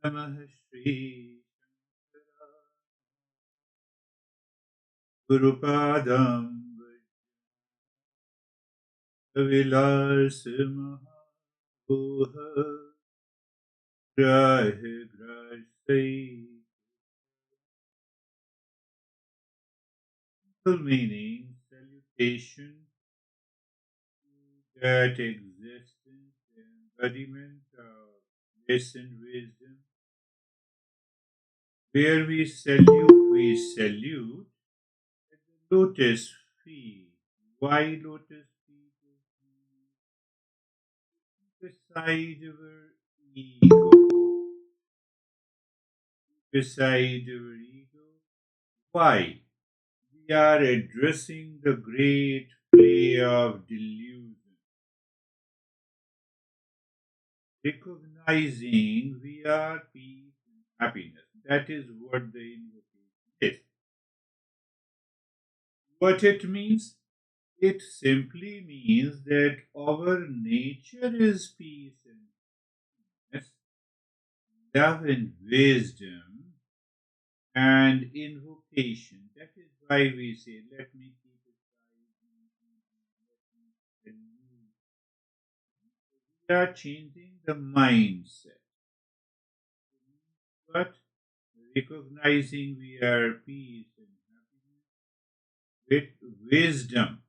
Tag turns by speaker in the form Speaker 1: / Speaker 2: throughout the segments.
Speaker 1: Namah Shri Gurupadam Vilasamah Grahe Grasai. Full meaning, salutation, that existence, embodiment of bliss and wisdom. Where we salute at the lotus feet. Why lotus feet? Beside our ego. Beside our ego. Why? We are addressing the great play of delusion. Recognizing we are peace and happiness. That is what the invocation is. What it means? It simply means that our nature is peace and happiness, love and wisdom, and invocation. That is why we say, let me keep it right. We are changing the mindset. But recognizing we are peace and happiness with wisdom,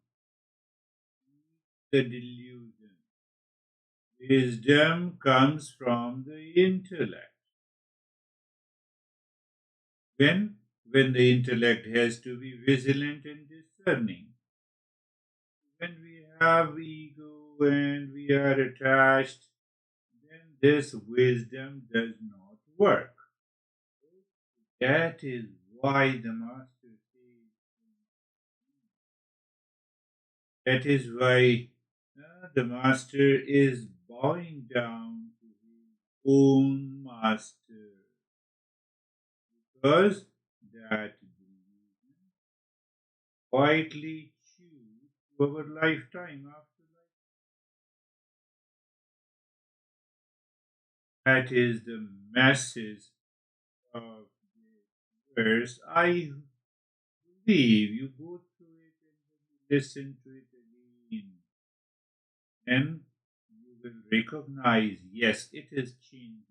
Speaker 1: the delusion. Wisdom comes from the intellect. When the intellect has to be vigilant and discerning. When we have ego and we are attached, then this wisdom does not work. That is why the master says, that is why the master is bowing down to his own master, because that delusion quietly chews our lifetime after life. That is the message of the verse. I believe you go through it and listen to it again, and you will recognize, yes, it is changing.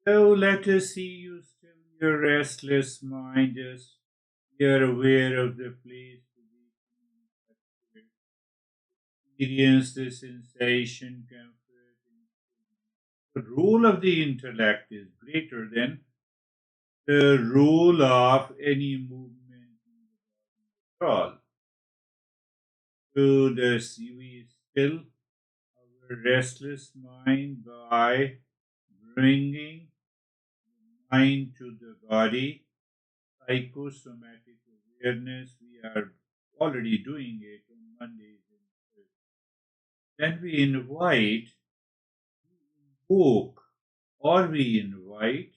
Speaker 1: So let us see you still your restless mind, just you're aware of the place to be, experience the sensation, comfort. The role of the intellect is greater than the role of any movement in the body at all. So this we still our restless mind by bringing the mind to the body, psychosomatic awareness. We are already doing it on Mondays and Thursdays. Then we invoke, or we invite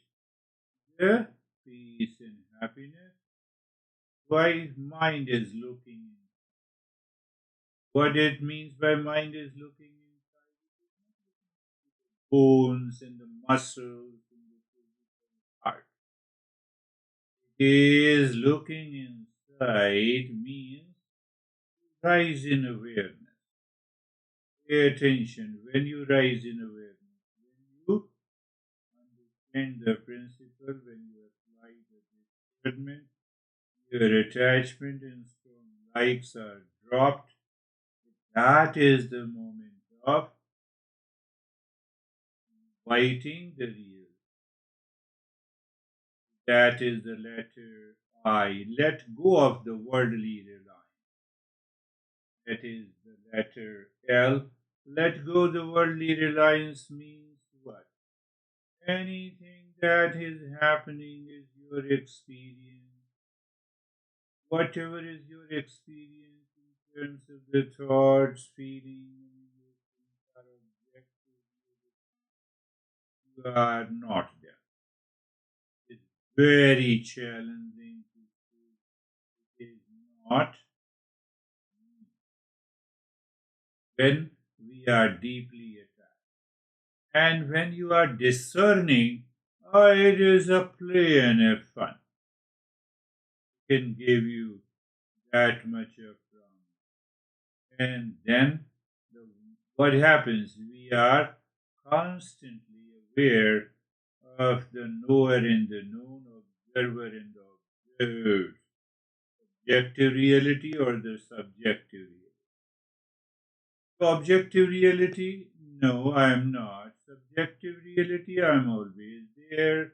Speaker 1: the peace and happiness. Why mind is looking. What it means by mind is looking inside the bones and the muscles and the physical heart. It is looking inside means rise in awareness. Pay attention when you rise in awareness, when you understand the principle, when you apply the discernment, your attachment and strong likes are dropped. That is the moment of inviting the real. That is the letter I. Let go of the worldly reliance. That is the letter L. Let go the worldly reliance means what? Anything that is happening is your experience. Whatever is your experience in terms of the thoughts, feelings, emotions, are objective. You are not them. It's very challenging to say it is not when we are deeply attached. And when you are discerning, it is a play and a fun. It can give you that much of promise. And then what happens? We are constantly aware of the knower and the known, observer and the observed, objective reality or the subjective reality. So objective reality, no, I am not. Subjective reality, I am always there.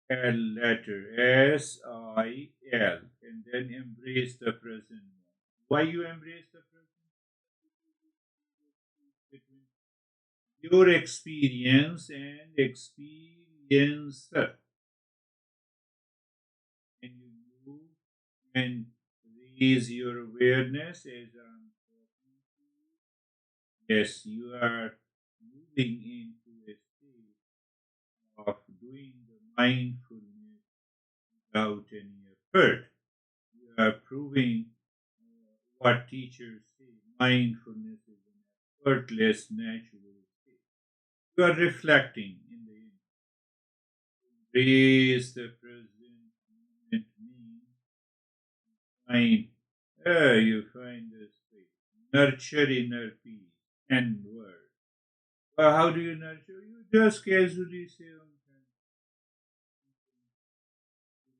Speaker 1: A letter SIL, and then embrace the present moment. Why you embrace the present? Between your experience and experiencer. And you move and raise your awareness as I'm talking to you. Yes, you are moving into a state of doing the mindfulness without any effort. You are proving what teachers say mindfulness is an effortless, natural state. You are reflecting in the embrace the present moment means find, you find the space. Nurture inner peace and word. Well, how do you nurture? You just casually say,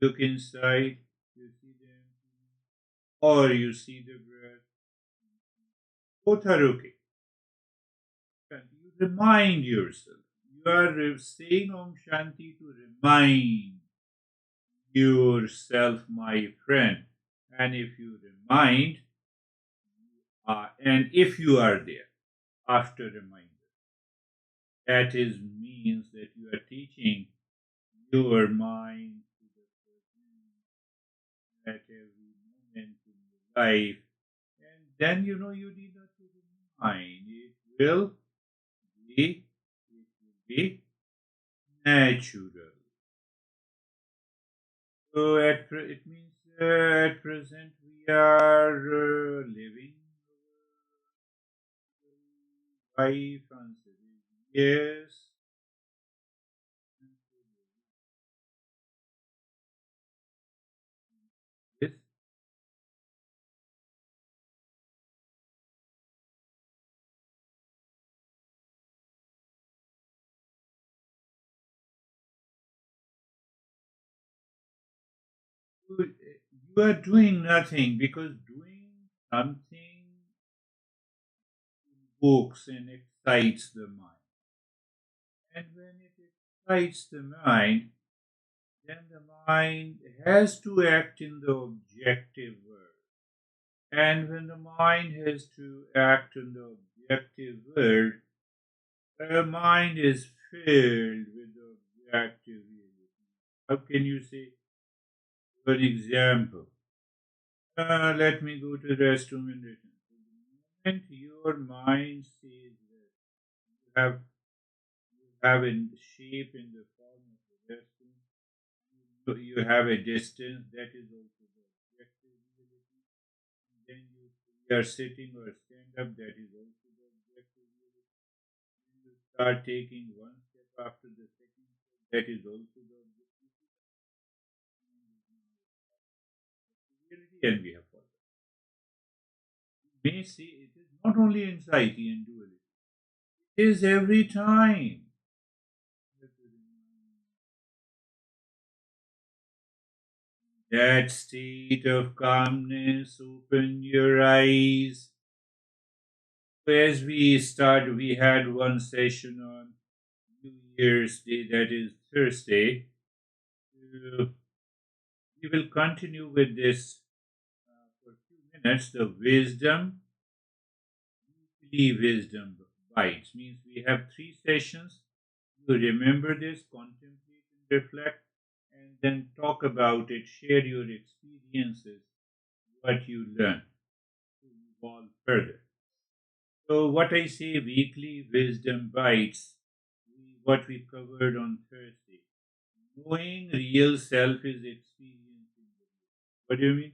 Speaker 1: look inside, you see the emptiness, or you see the breath. Both are okay. And you remind yourself. You are saying Om Shanti to remind yourself, my friend. And if you remind, and if you are there after reminder, that is means that you are teaching your mind to the present at every moment in your life. And then you know you need not to remind. It will be natural. So it means at present we are living life answering yes. Yes. You are doing nothing because doing something evokes and excites the mind. And when it excites the mind, then the mind has to act in the objective world. And when the mind has to act in the objective world, the mind is filled with objective reality. How can you say? For example, let me go to the restroom and return. The moment your mind says that have you have a shape in the form of a restroom, you have a distance that is also the objective reality. And then you are sitting or stand up, that is also the objective reality. And you start taking one step after the second step, that is also the objective reality, and we have followed. May say it is not only anxiety and duality, it is every time. That state of calmness, open your eyes. As we start, we had one session on New Year's Day, that is Thursday. Uh, we will continue with this for a few minutes. The wisdom, wisdom bites means we have three sessions. You remember this, contemplate and reflect, and then talk about it, share your experiences, what you learn to evolve further. So, what I say weekly wisdom bites, what we covered on Thursday. Knowing real self is experiencing the real. What do you mean?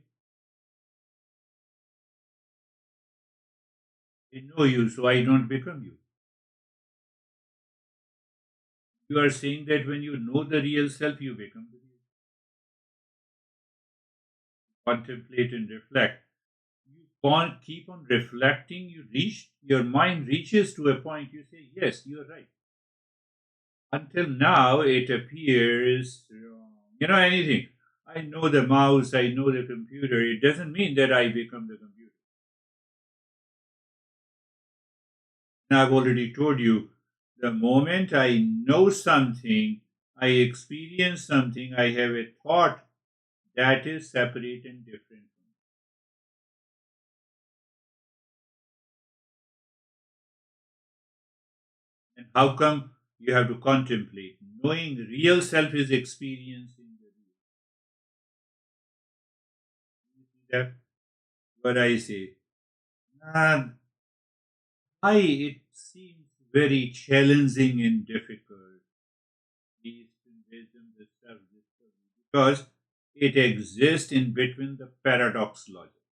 Speaker 1: I know you, so I don't become you. You are saying that when you know the real self, you become the real. Contemplate and reflect. You can't keep on reflecting. Your mind reaches to a point. You say, "Yes, you are right." Until now, it appears wrong. Anything. I know the mouse. I know the computer. It doesn't mean that I become the computer. And I've already told you, the moment I know something, I experience something, I have a thought that is separate and different. And how come you have to contemplate? Knowing real self is experiencing the real. You see that? What I say? Ah, why it seems very challenging and difficult, these wisdom, the self-discovery, because it exists in between the paradox logic.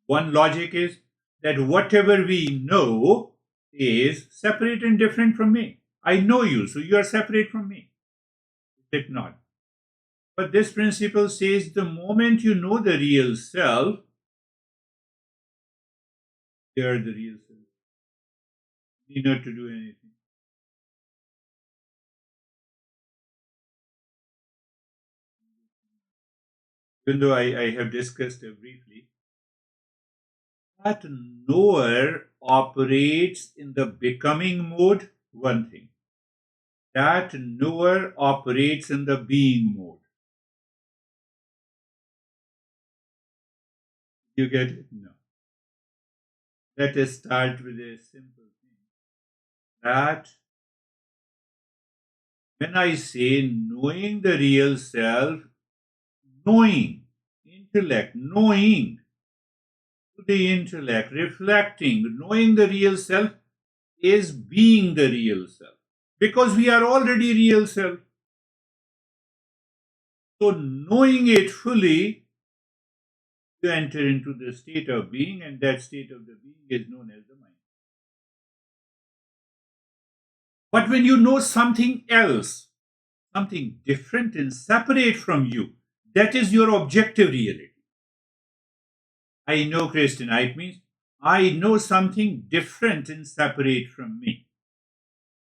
Speaker 1: One logic is that whatever we know is separate and different from me. I know you, so you are separate from me. Is it not? But this principle says the moment you know the real self, you are the real self. You need not to do anything. Even though I have discussed briefly, that knower operates in the becoming mode, one thing. That knower operates in the being mode. You get it? No. Let us start with a simple thing. That when I say knowing the real self, knowing, intellect, knowing the intellect, reflecting, knowing the real self is being the real self. Because we are already real self. So knowing it fully, you enter into the state of being, and that state of the being is known as the mind. But when you know something else, something different and separate from you, that is your objective reality. I know Christina, it means I know something different and separate from me.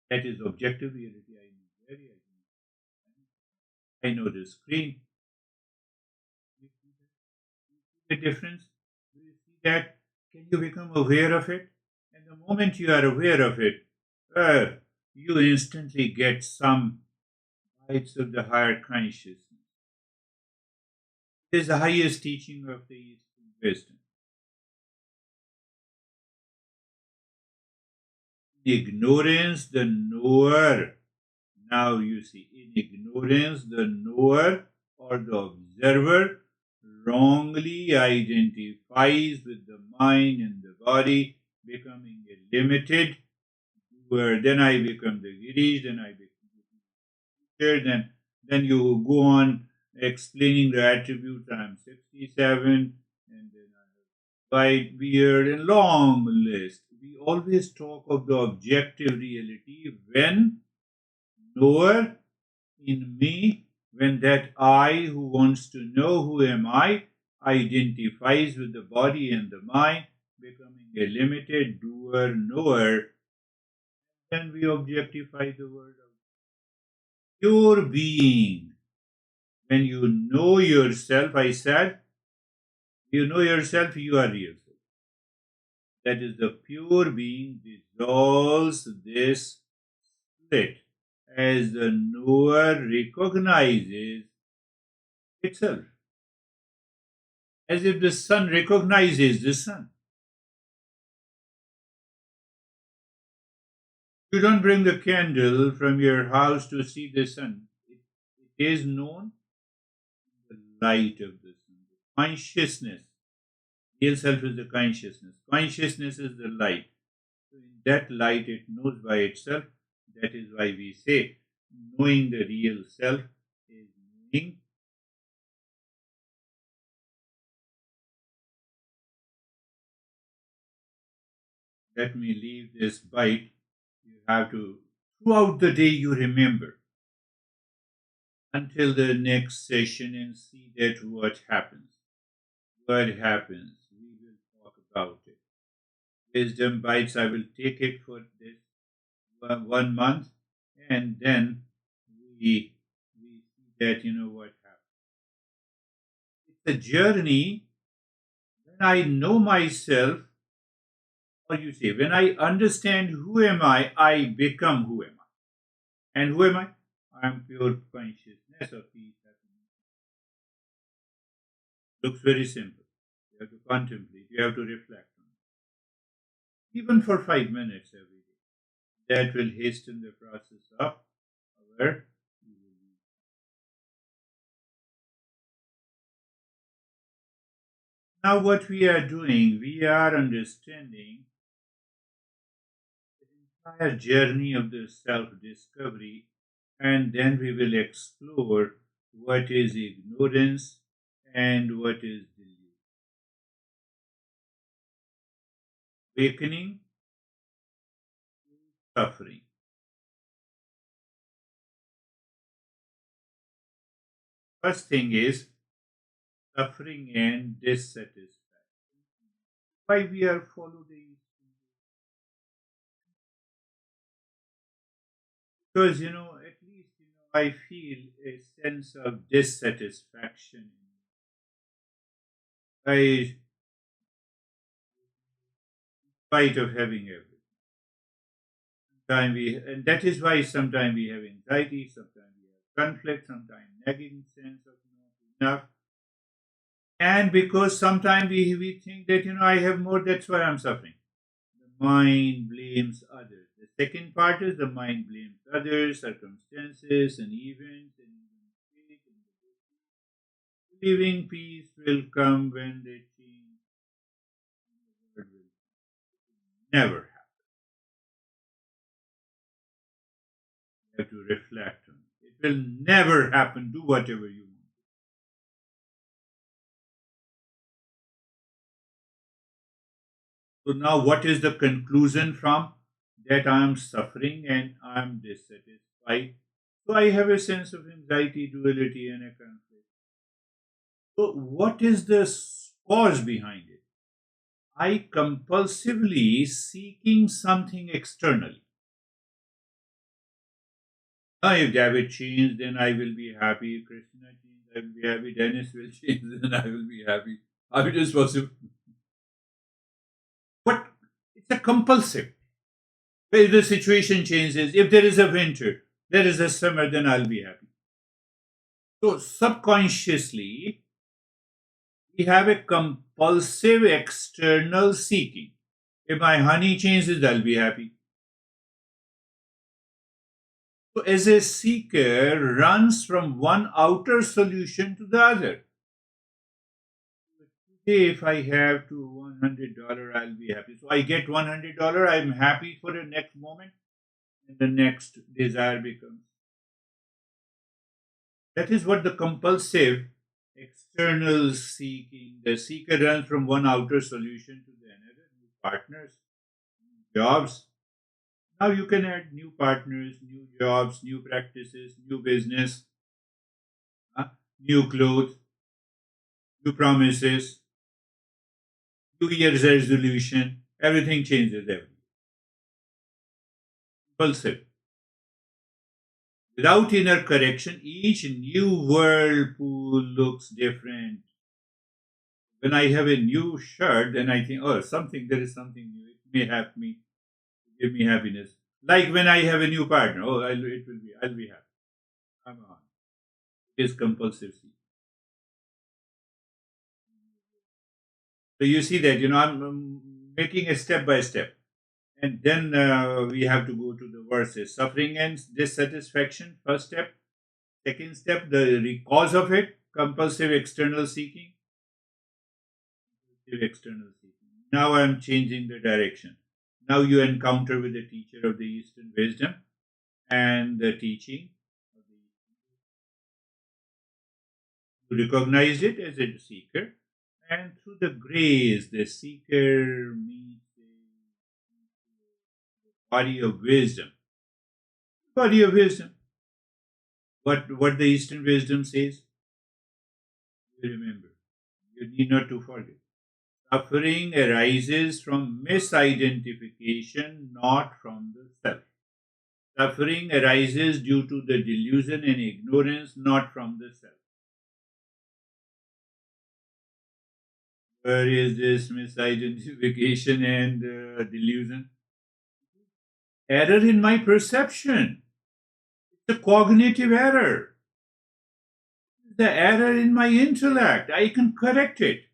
Speaker 1: That is objective reality. I know the screen. You see the difference? Do you see that? Can you become aware of it? And the moment you are aware of it, you instantly get some bites of the higher consciousness. It is the highest teaching of the Eastern wisdom. Ignorance, the knower. Now you see, in ignorance, the knower or the observer wrongly identifies with the mind and the body, becoming a limited doer. Then I become the Girish, then I become the teacher, then you go on explaining the attributes. I'm 67, and then I have white beard, and long list. We always talk of the objective reality when knower in me, when that I who wants to know who am I identifies with the body and the mind, becoming a limited doer knower, then we objectify the word of pure being. When you know yourself, I said, you know yourself, you are real. That is, the pure being dissolves this split as the knower recognizes itself, as if the sun recognizes the sun. You don't bring the candle from your house to see the sun. It is known the light of the sun, the consciousness. Real self is the consciousness. Consciousness is the light. So in that light, it knows by itself. That is why we say knowing the real self is knowing. Let me leave this bite. You have to throughout the day you remember until the next session and see that what happens. What happens? We will talk about it. Wisdom bites, I will take it for this 1 month, and then we see that what happens. It's a journey. When I know myself, or you say, when I understand who am I become who am I. And who am I? I am pure consciousness of peace, happiness. Looks very simple. You have to contemplate, you have to reflect on it. Even for 5 minutes every day. That will hasten the process of our. Now, what we are doing, we are understanding the entire journey of the self discovery, and then we will explore what is ignorance and what is delusion. Awakening, suffering. First thing is suffering and dissatisfaction. Why we are following these? Because at least I feel a sense of dissatisfaction. I, in spite of having everything. And that is why sometimes we have anxiety, sometimes we have conflict, sometimes nagging sense of not enough. And because sometimes we think that I have more, that's why I'm suffering. The mind blames others. The second part is the mind blames others, circumstances, and events, and even fate, and believing peace will come when they change. The word will never happen. You have to reflect on it. It will never happen. Do whatever you want. So now, what is the conclusion from that? I am suffering and I am dissatisfied. So I have a sense of anxiety, duality, and a conflict. So, what is the cause behind it? I compulsively seeking something externally. Now, if David changed, then I will be happy. If Krishna changed, I will be happy. Dennis will change, then I will be happy. How it is possible? But it's a compulsive. If the situation changes, if there is a winter, there is a summer, then I'll be happy. So subconsciously, we have a compulsive external seeking. If my honey changes, I'll be happy. So as a seeker runs from one outer solution to the other. Today, if I have to $100, I'll be happy. So I get $100, I'm happy for the next moment, and the next desire becomes. That is what the compulsive external seeking. The seeker runs from one outer solution to the another, new partners, new jobs. Now you can add new partners, new jobs, new practices, new business, uh, new clothes, new promises, New Year's resolution. Everything changes every day. Compulsive. Without inner correction, each new whirlpool looks different. When I have a new shirt, then I think, oh, there is something new. It may have me, give me happiness. Like when I have a new partner, oh, I'll be happy. Come on. It is compulsive. So you see that, I'm making a step by step. And then we have to go to the verses. Suffering and dissatisfaction, first step. Second step, the cause of it, compulsive external seeking. External seeking. Now I am changing the direction. Now you encounter with the teacher of the Eastern wisdom and the teaching. You recognized it as a seeker, and through the grace, the seeker meets the body of wisdom. Body of wisdom. What the Eastern wisdom says, you remember. You need not to forget. Suffering arises from misidentification, not from the self. Suffering arises due to the delusion and ignorance, not from the self. Where is this misidentification and delusion? Error in my perception. It's a cognitive error. The error in my intellect. I can correct it.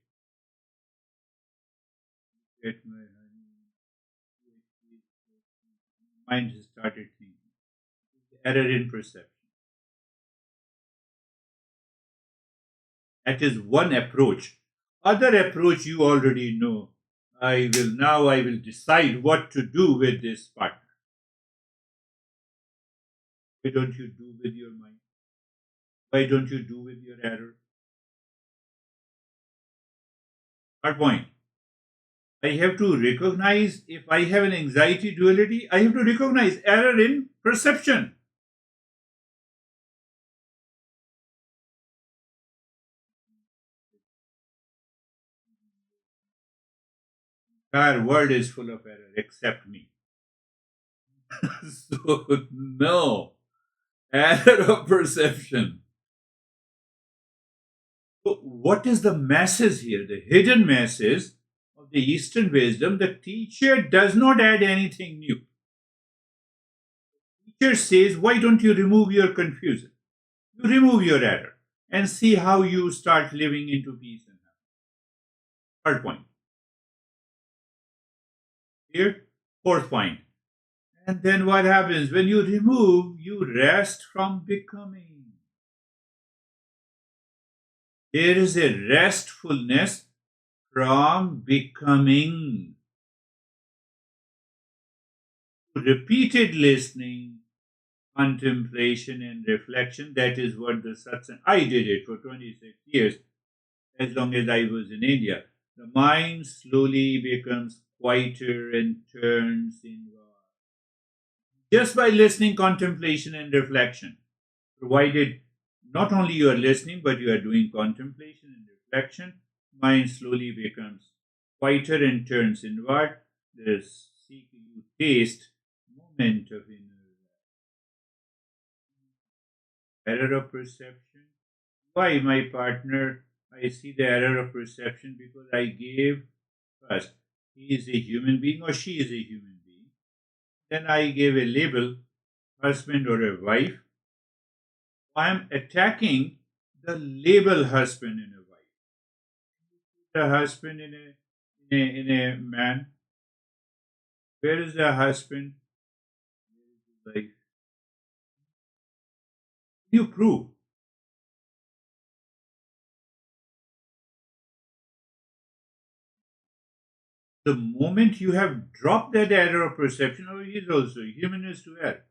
Speaker 1: Get my mind has started thinking. Error in perception. That is one approach. Other approach you already know. I will decide what to do with this partner. Why don't you do with your mind? Why don't you do with your error? Third point. I have to recognize if I have an anxiety duality, I have to recognize error in perception. Entire world is full of error except me. So no error of perception. So what is the masses here? The hidden masses of the Eastern wisdom. The teacher does not add anything new. The teacher says, why don't you remove your confusion? You remove your error and see how you start living into peace and happiness. Third point. Here, fourth point. And then what happens? When you remove, you rest from becoming. There is a restfulness from becoming. Repeated listening, contemplation, and reflection. That is what the satsang. I did it for 26 years, as long as I was in India. The mind slowly becomes quieter and turns inward. Just by listening, contemplation, and reflection, provided not only you are listening, but you are doing contemplation and reflection, mind slowly becomes quieter and turns inward. There is seeking you taste moment of inner error of perception. Why my partner? I see the error of perception because I gave first he is a human being or she is a human being. Then I gave a label, husband or a wife. I am attacking the label husband and a wife. The husband in a man. Where is the husband? Where is the wife? You prove. The moment you have dropped that error of perception, oh, he's also human is to err.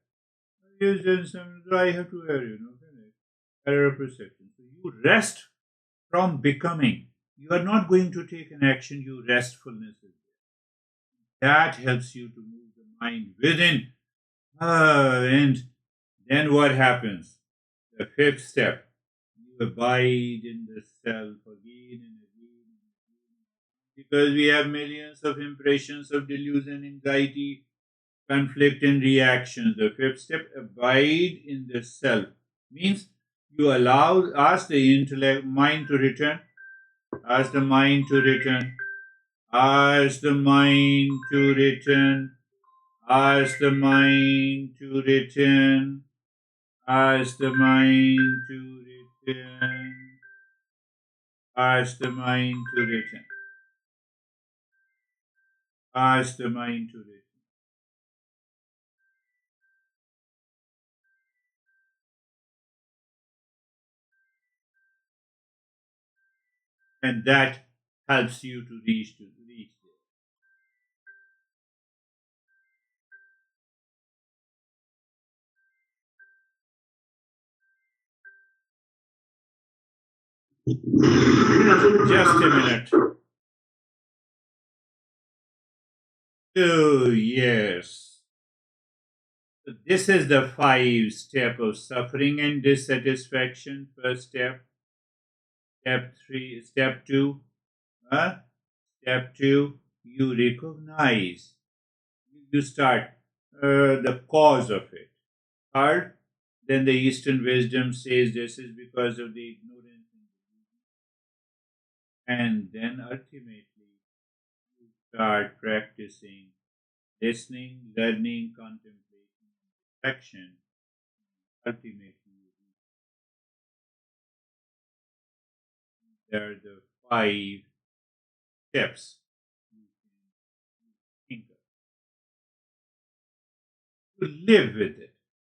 Speaker 1: He's done some, I have to err, error of perception. So you rest from becoming. You are not going to take an action, you restfulness is there. That helps you to move the mind within. And then what happens? The fifth step, you abide in the self again and again and again. Because we have millions of impressions of delusion, anxiety, conflict, and reactions. The fifth step, abide in the self, means you ask the intellect, mind to return, ask the mind to return, ask the mind to return, ask the mind to return, ask the mind to return, ask the mind to return, ask the mind to return. And that helps you to reach there. Just a minute. Oh, yes. This is the 5 step of suffering and dissatisfaction. First step. Step 2. Huh? Step 2, you recognize, you start the cause of it. Third, then the Eastern wisdom says this is because of the ignorance and then ultimately you start practicing listening, learning, contemplation, reflection. Ultimately, there are the 5 steps you can think of to live with it.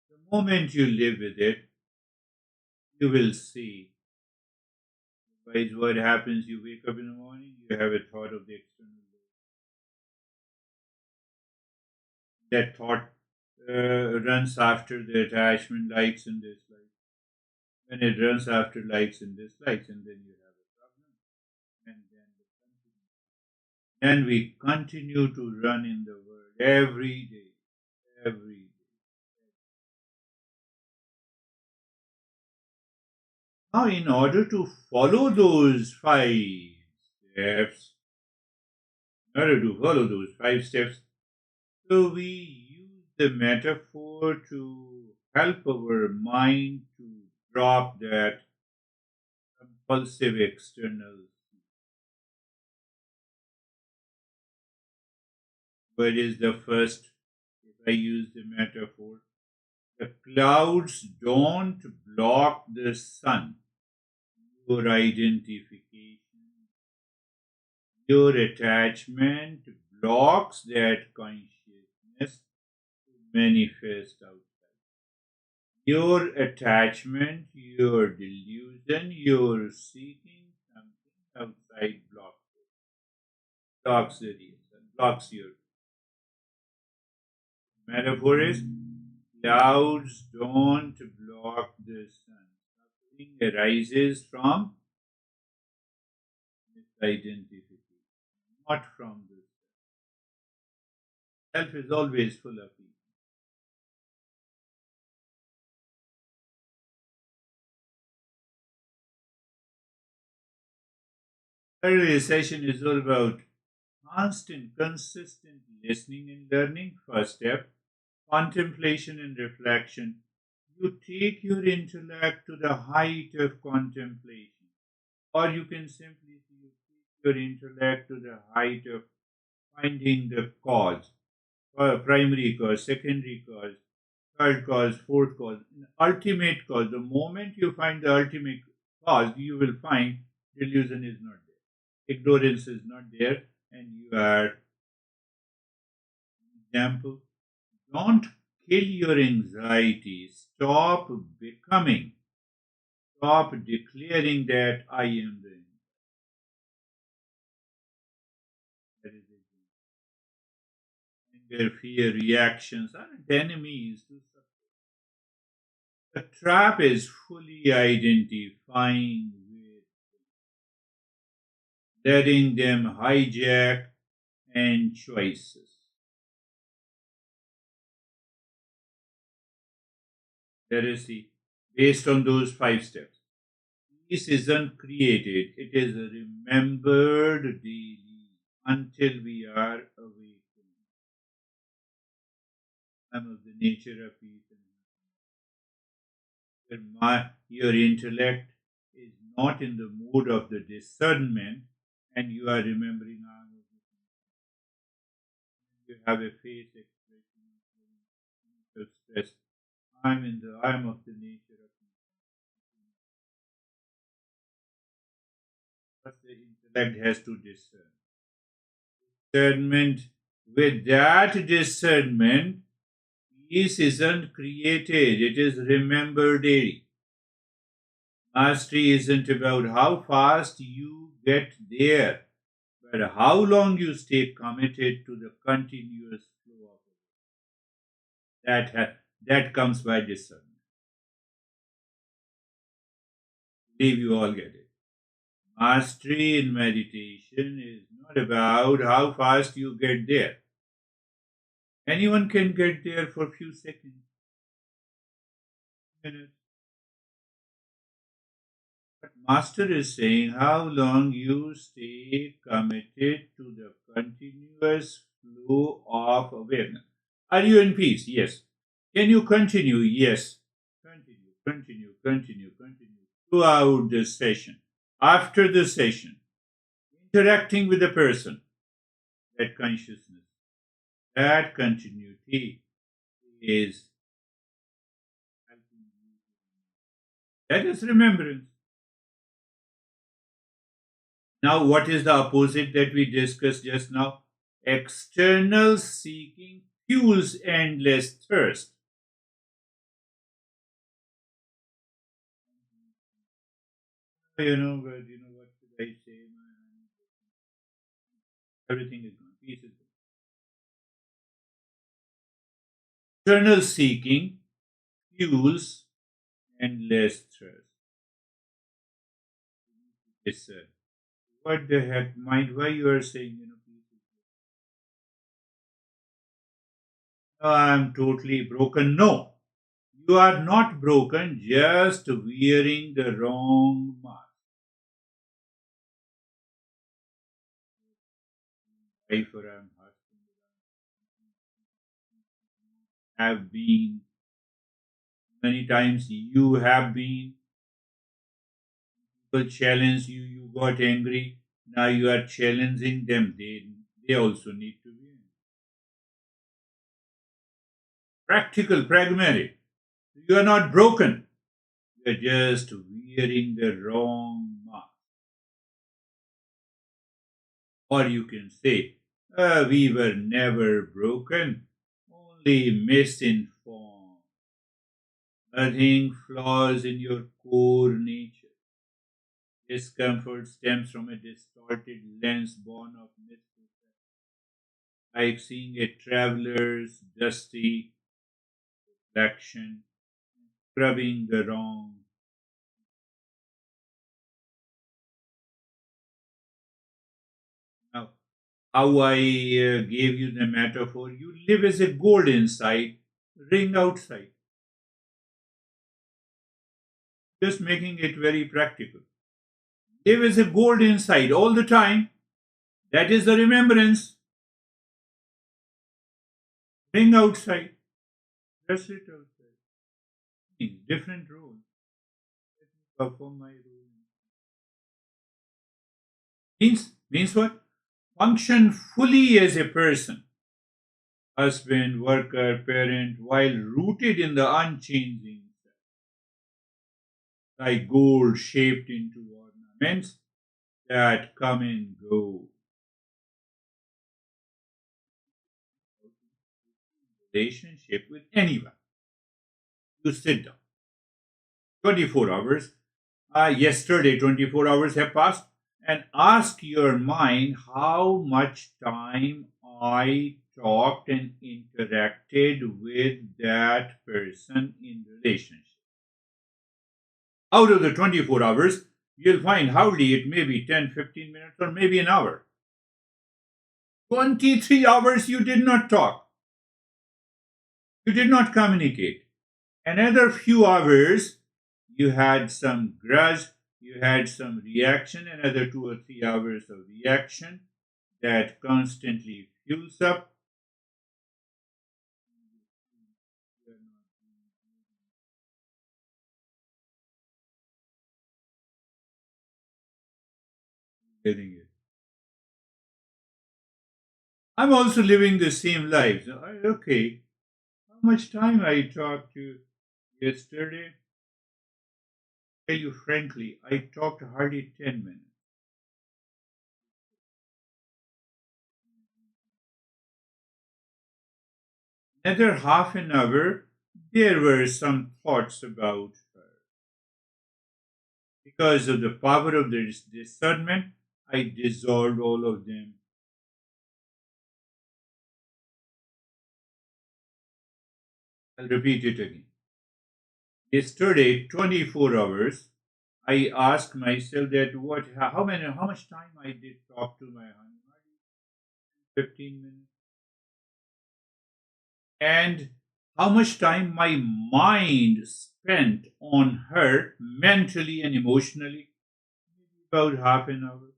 Speaker 1: The moment you live with it, you will see. Otherwise, what happens? You wake up in the morning, you have a thought of the external world. That thought runs after the attachment, likes and dislikes. When it runs after likes and dislikes, and then you have a problem, and then we continue to run in the world every day, every day. Now, in order to follow those 5 steps, so we use the metaphor to help our mind to drop that compulsive external. What is the first? If I use the metaphor, the clouds don't block the sun. Your identification, your attachment blocks that consciousness to manifest outside. Your attachment, your delusion, your seeking something outside blocks the real sun, blocks your. Metaphor is clouds don't block the sun. Suffering arises from misidentification, not from the self. Self is always full of evil. Today's session is all about constant, consistent listening and learning. First step, contemplation and reflection. You take your intellect to the height of contemplation, or you can simply take your intellect to the height of finding the cause, primary cause, secondary cause, third cause, fourth cause, ultimate cause. The moment you find the ultimate cause, you will find delusion is not there, ignorance is not there, and you are. Example, don't kill your anxiety. Stop becoming. Stop declaring that I am the anxiety. That is it. Anger, fear, reactions aren't enemies to success. The trap is fully identifying with letting them hijack and choices. Let us see. Based on those 5 steps, peace isn't created, it is remembered daily until we are awakened. I'm of the nature of peace and your intellect is not in the mood of the discernment, and you are remembering I'm of the you have a face expression of stress. I'm of the nature of what the intellect has to discern. Discernment, with that discernment, peace isn't created, it is remembered daily. Mastery isn't about how fast you get there, but how long you stay committed to the continuous flow of it. That comes by discernment. Believe you all get it. Mastery in meditation is not about how fast you get there. Anyone can get there for a few seconds. minutes. But Master is saying how long you stay committed to the continuous flow of awareness. Are you in peace? Yes. Can you continue? Yes. Continue, continue, continue, continue throughout the session. After the session, interacting with the person, that consciousness, that continuity is helping you. That is remembrance. Now, what is the opposite that we discussed just now? External seeking fuels endless thirst. But what should I say? Everything is gone. Peace is gone. External seeking fuels endless thirst. Yes, sir. What the heck, mind? Why you are saying, peace is gone? No, I'm totally broken. No, you are not broken, just wearing the wrong mask. Wife or husband have been, many times you have been, people challenge you, you got angry, now you are challenging them, they also need to be practical, pragmatic. You are not broken, you are just wearing the wrong mask. Or you can say, we were never broken, only misinformed. Nothing flaws in your core nature. Discomfort stems from a distorted lens born of misperception, like seeing a traveler's dusty reflection, scrubbing the wrong. Now, how I gave you the metaphor, you live as a gold inside, ring outside. Just making it very practical. Live as a gold inside all the time. That is the remembrance. Ring outside. Dress it outside. Different role. Let me perform my role. Means what? Function fully as a person, husband, worker, parent, while rooted in the unchanging self, like gold shaped into ornaments that come and go. Relationship with anyone. You sit down. 24 hours. Yesterday, 24 hours have passed. And ask your mind how much time I talked and interacted with that person in relationship. Out of the 24 hours, you'll find hardly it may be 10, 15 minutes or maybe an hour. 23 hours you did not talk. You did not communicate. Another few hours, you had some grudge, you had some reaction, another 2 or 3 hours of reaction that constantly fuels up. Getting it. I'm also living the same life. So okay, how much time I talked to yesterday? Tell you frankly, I talked hardly 10 minutes. Another half an hour, there were some thoughts about her. Because of the power of the discernment, I dissolved all of them. I'll repeat it again. Yesterday, 24 hours, I asked myself that how much time I did talk to my honey? 15 minutes. And how much time my mind spent on her mentally and emotionally? Maybe about half an hour.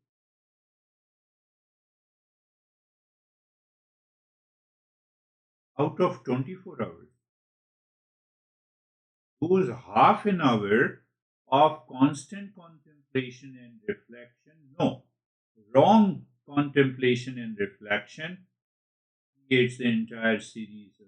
Speaker 1: Out of 24 hours. Those half an hour of constant contemplation and reflection, no, wrong contemplation and reflection creates the entire series of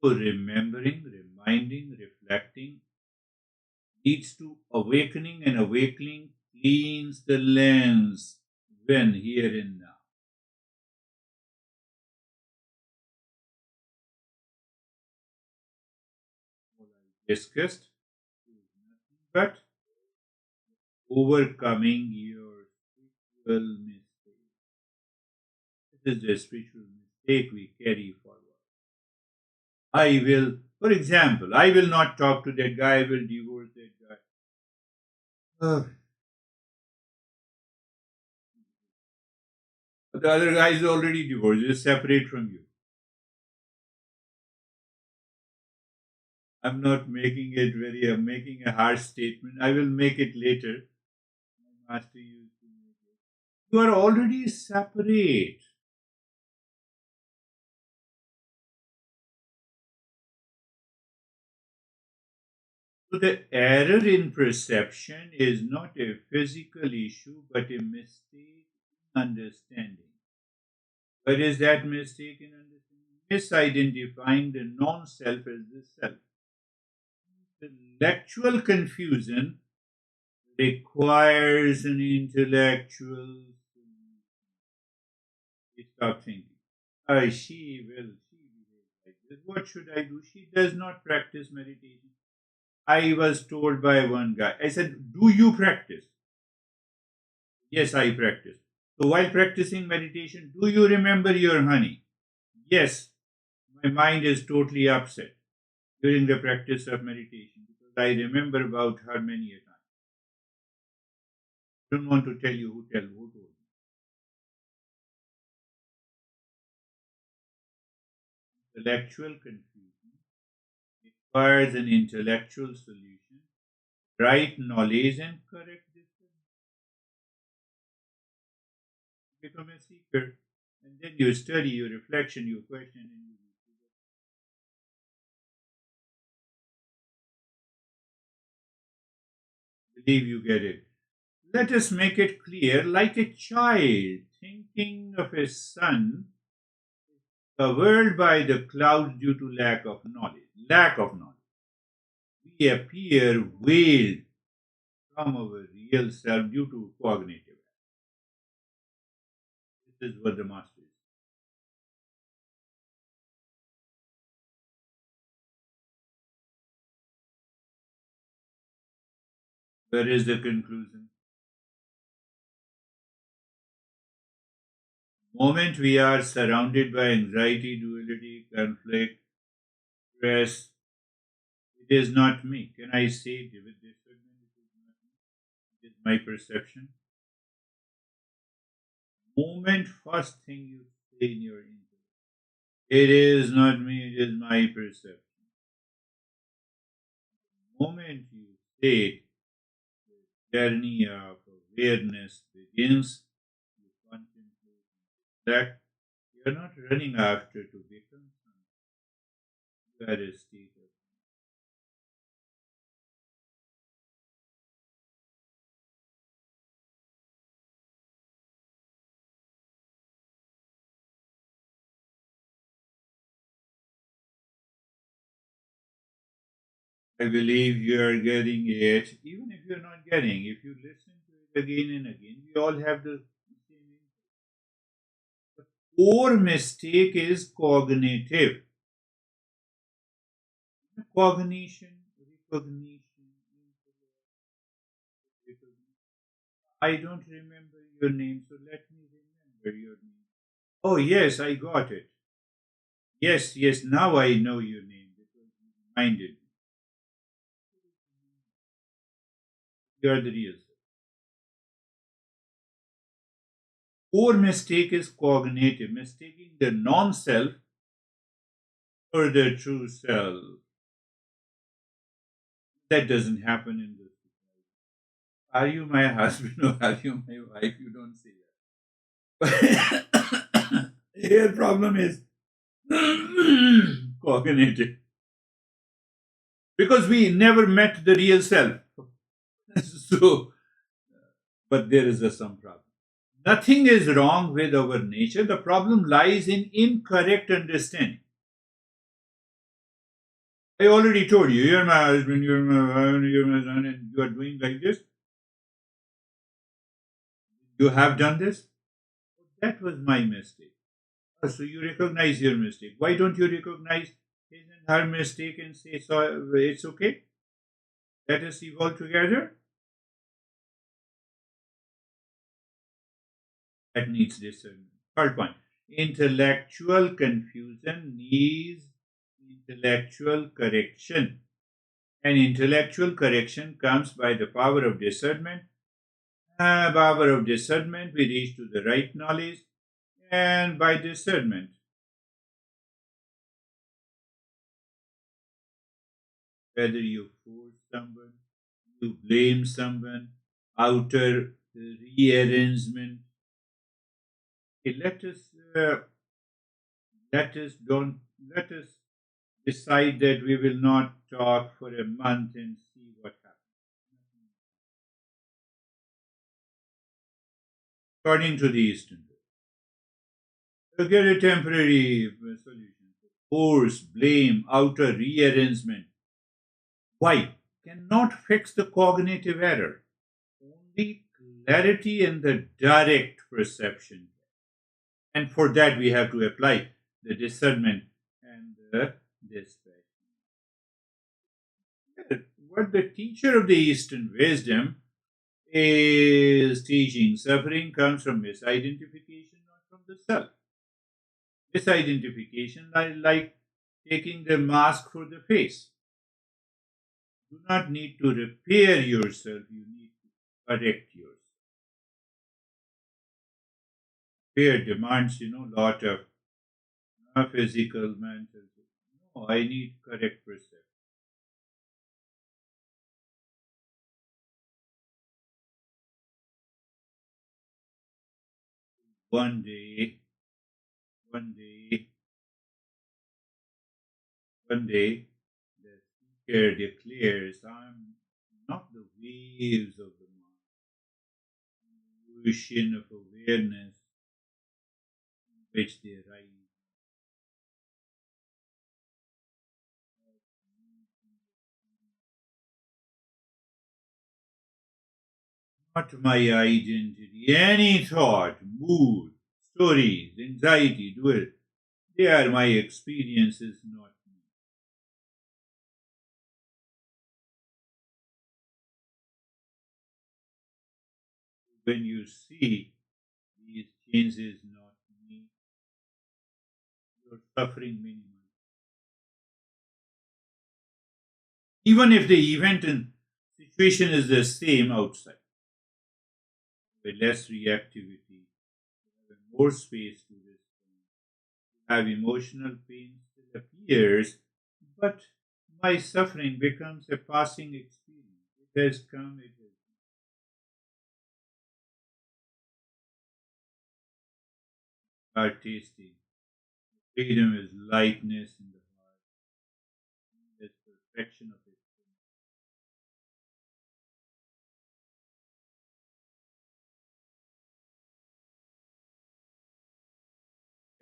Speaker 1: so remembering, reminding, reflecting leads to awakening, and awakening cleans the lens when here and now. What I discussed is nothing but overcoming your spiritual mistake. This is the spiritual mistake we carry forward. I will, for example, I will not talk to that guy, I will divorce that guy. Ugh. The other guy is already divorced, is separate from you. I'm not making it very, I'm making a harsh statement. I will make it later. My master used to make it. You are already separate. So the error in perception is not a physical issue, but a mistake in understanding. What is that mistake in understanding? Misidentifying the non-self as the self. Intellectual confusion requires an intellectual solution. Stop thinking. She behaves like this. What should I do? She does not practice meditation. I was told by one guy. I said, do you practice? Yes, I practice. So while practicing meditation, do you remember your honey? Yes, my mind is totally upset during the practice of meditation because I remember about her many a time. I don't want to tell you who told me. Intellectual confusion requires an intellectual solution, right knowledge and correct discernment. Become a seeker. And then you study, you reflection, you question, and you believe you get it. Let us make it clear like a child thinking of a son covered by the clouds due to lack of knowledge. Lack of knowledge. We appear veiled from our real self due to cognitive. This is what the master is. Where is the conclusion? Moment we are surrounded by anxiety, duality, conflict, stress, it is not me. Can I say with discernment, it is not me? It is my perception. Moment, first thing you say in your intellect. It is not me, it is my perception. Moment you say it, the journey of awareness begins. You contemplate and reflect. You are not running after to become something. You are a state of I believe you are getting it. Even if you're not getting, if you listen to it again and again, we all have the same. The core mistake is cognitive. Cognition, recognition, recognition. I don't remember your name, so let me remember your name. Oh, yes, I got it. Yes, yes, now I know your name because you reminded me. You are the real self. Core mistake is cognitive, mistaking the non-self for the true self. That doesn't happen in this. Are you my husband or are you my wife? You don't say that. Here problem is cognitive. Because we never met the real self. So, but there is some problem. Nothing is wrong with our nature. The problem lies in incorrect understanding. I already told you, you're my husband, you're my wife, you're my son, and you are doing like this. You have done this. That was my mistake. So you recognize your mistake. Why don't you recognize his and her mistake and say, so it's okay? Let us evolve together? That needs discernment. Third point, intellectual confusion needs intellectual correction. And intellectual correction comes by the power of discernment. Power of discernment, we reach to the right knowledge, and by discernment, whether you force someone, you blame someone, outer rearrangement. Okay, let us decide that we will not talk for a month and see what happens. According to the Eastern way, to get a temporary solution, force, blame, outer rearrangement. Why? Cannot fix the cognitive error. Only clarity and the direct perception. And for that, we have to apply the discernment and the dispassion. What the teacher of the Eastern wisdom is teaching, suffering comes from misidentification, not from the self. Misidentification, like taking the mask for the face. You do not need to repair yourself, you need to correct yourself. Repair demands, a lot of physical, mental. No, I need correct perception. One day, one day, one day, the seeker declares, I'm not the waves of the mind, the ocean of awareness in which they rise. Not my identity. Any thought, mood, stories, anxiety, dual, they are my experiences, not me. When you see these changes, not me, your suffering minimizes. Even if the event and situation is the same outside, with less reactivity, more space to respond. Have emotional pain still appears, but my suffering becomes a passing experience. It has come, it has heart tasting. Freedom is lightness in the heart. There's perfection of it.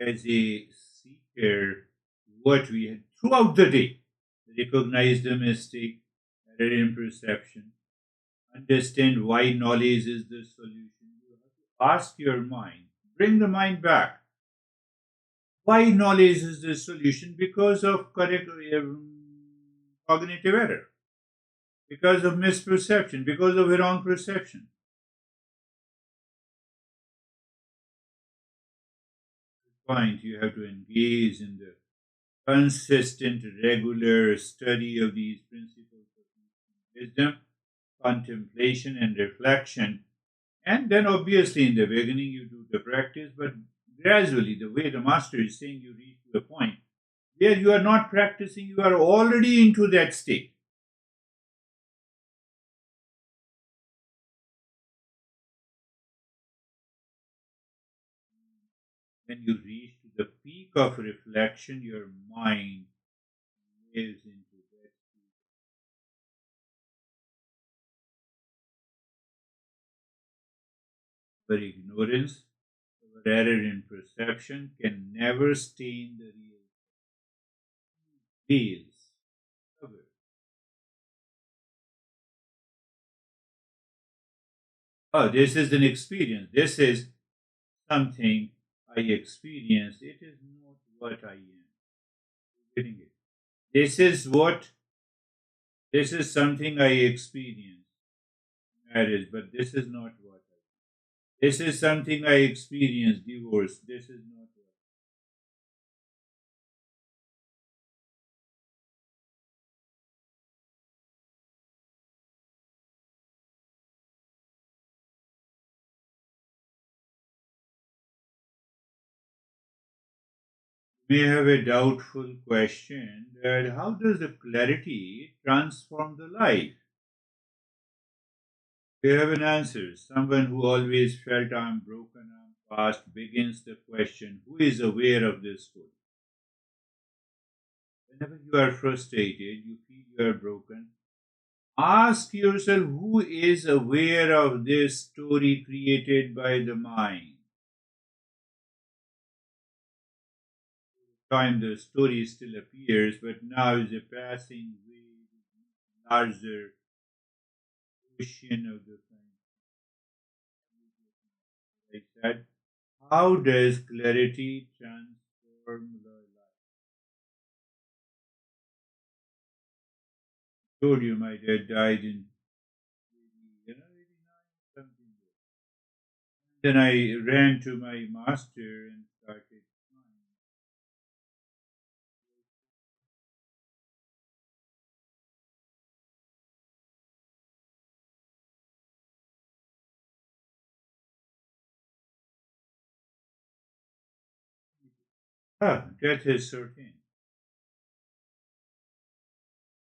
Speaker 1: As a seeker, what we had throughout the day, recognize the mistake, error in perception, understand why knowledge is the solution. You have to ask your mind, bring the mind back. Why knowledge is the solution? Because of correct cognitive error, because of misperception, because of wrong perception. Point you have to engage in the consistent, regular study of these principles of wisdom. contemplation and reflection. And then, obviously, in the beginning, you do the practice, but gradually, the way the master is saying, you reach to a point where you are not practicing, you are already into that state. When you reach to the peak of reflection, your mind lives into that state. Our ignorance, our error in perception can never stain the real veils. Cover. Oh, this is an experience. This is something I experienced. It is not what I am. Getting it? This is what, this is something I experienced. Marriage, but this is not what I am. This is something I experienced. Divorce. This is not what. We have a doubtful question that how does the clarity transform the life? We have an answer. Someone who always felt I'm broken, I'm past begins the question who is aware of this story? Whenever you are frustrated, you feel you are broken, ask yourself who is aware of this story created by the mind. Time the story still appears, but now is a passing wave, larger ocean of the kind. I said, how does clarity transform the life? I told you my dad died in 89 something. Then I ran to my master and started crying. Ah, death is certain.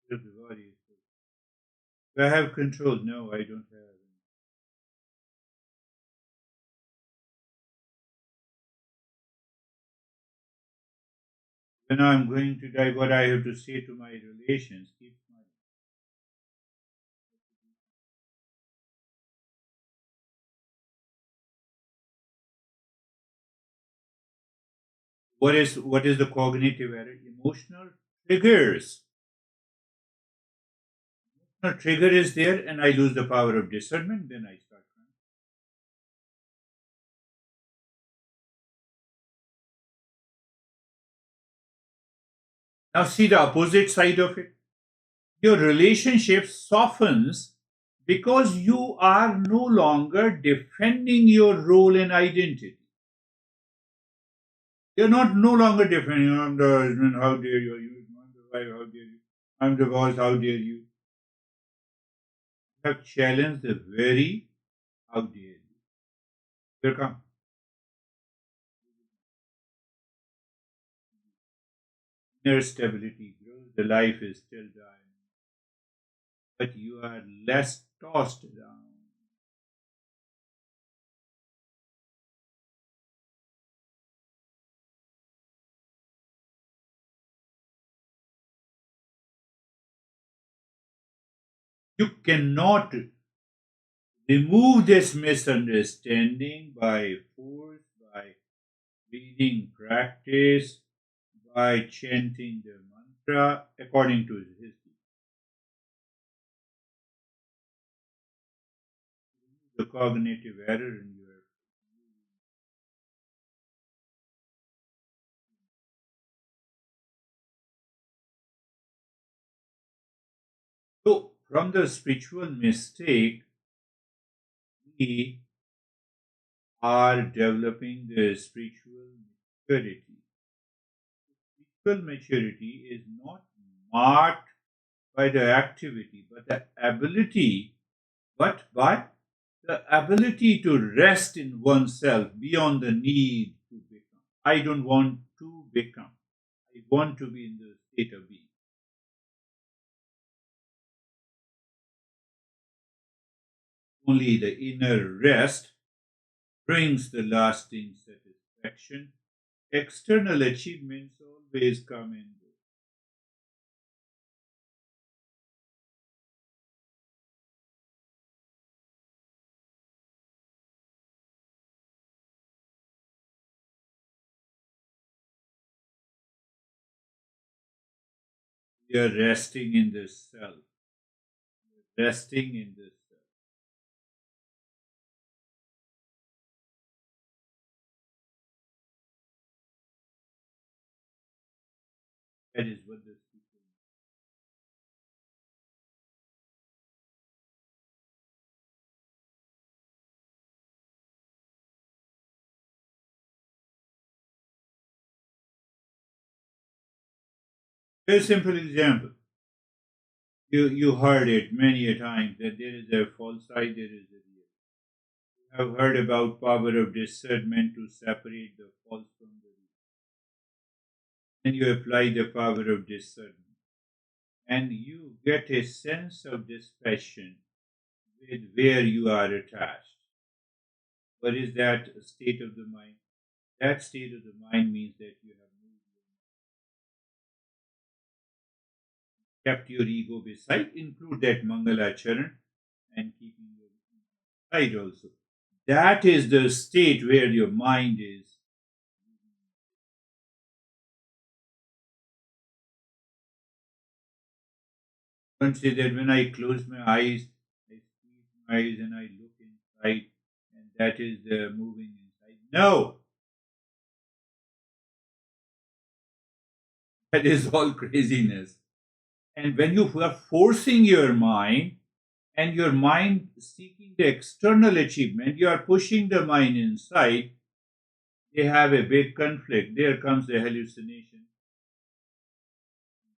Speaker 1: If the body is certain. Do I have control? No, I don't have any. When I'm going to die, what I have to say to my relations, keep smiling. What is the cognitive error? Emotional triggers. Emotional trigger is there, and I lose the power of discernment. Then I start crying. Now see the opposite side of it. Your relationship softens because you are no longer defending your role and identity. You're not no longer defending. I'm the husband. How dare you? I'm the wife. How dare you? I'm the boss. How dare you? Have challenged the very how dare you. Here come inner stability grows. The life is still dying, but you are less tossed down. You cannot remove this misunderstanding by force, by reading practice, by chanting the mantra according to his the cognitive error in your. So from the spiritual mistake, we are developing the spiritual maturity. Spiritual maturity is not marked by the activity, but the ability but by the ability to rest in oneself beyond the need to become. I don't want to become. I want to be in the state of being. Only the inner rest brings the lasting satisfaction. External achievements always come and go. We are resting in the self, resting in the self. That is what the speaker. Very simple example. You heard it many a time that there is a false side, there is a real. You have heard about power of discernment to separate the false from the real. Then you apply the power of discernment, and you get a sense of dispassion with where you are attached. What is that state of the mind? That state of the mind means that you have moved kept your ego beside, include that Mangala Charan and keeping your side also. That is the state where your mind is. Don't say that when I close my eyes, I squeeze my eyes and I look inside, and that is the moving inside. No, that is all craziness. And when you are forcing your mind and your mind seeking the external achievement, you are pushing the mind inside. They have a big conflict. There comes the hallucination.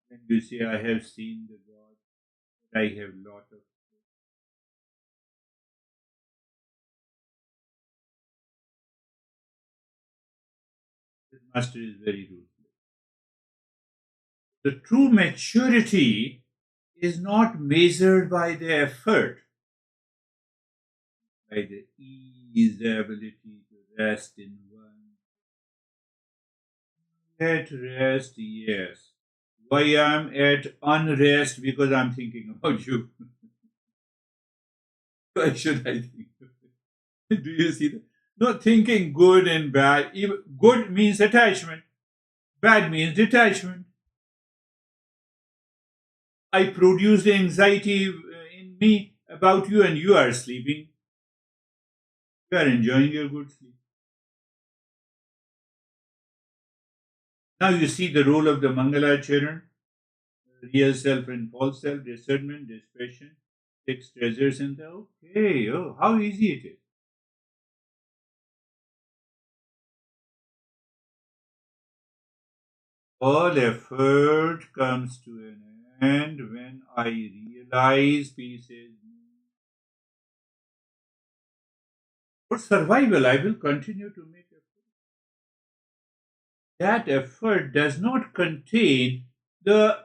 Speaker 1: When you say, I have seen the God, but I have lot of. This master is very ruthless. The true maturity is not measured by the effort, by the ease, the ability to rest in one. At rest, yes. Why I'm at unrest? Because I'm thinking about you. Why should I think? Do you see that? Not thinking good and bad. Good means attachment. Bad means detachment. I produce anxiety in me about you, and you are sleeping. You are enjoying your good sleep. Now you see the role of the Mangala Charan, real self and false self, discernment, dispassion, six treasures in the okay. Oh, how easy it is. All effort comes to an end when I realize peace is for survival. I will continue to make effort. That effort does not contain the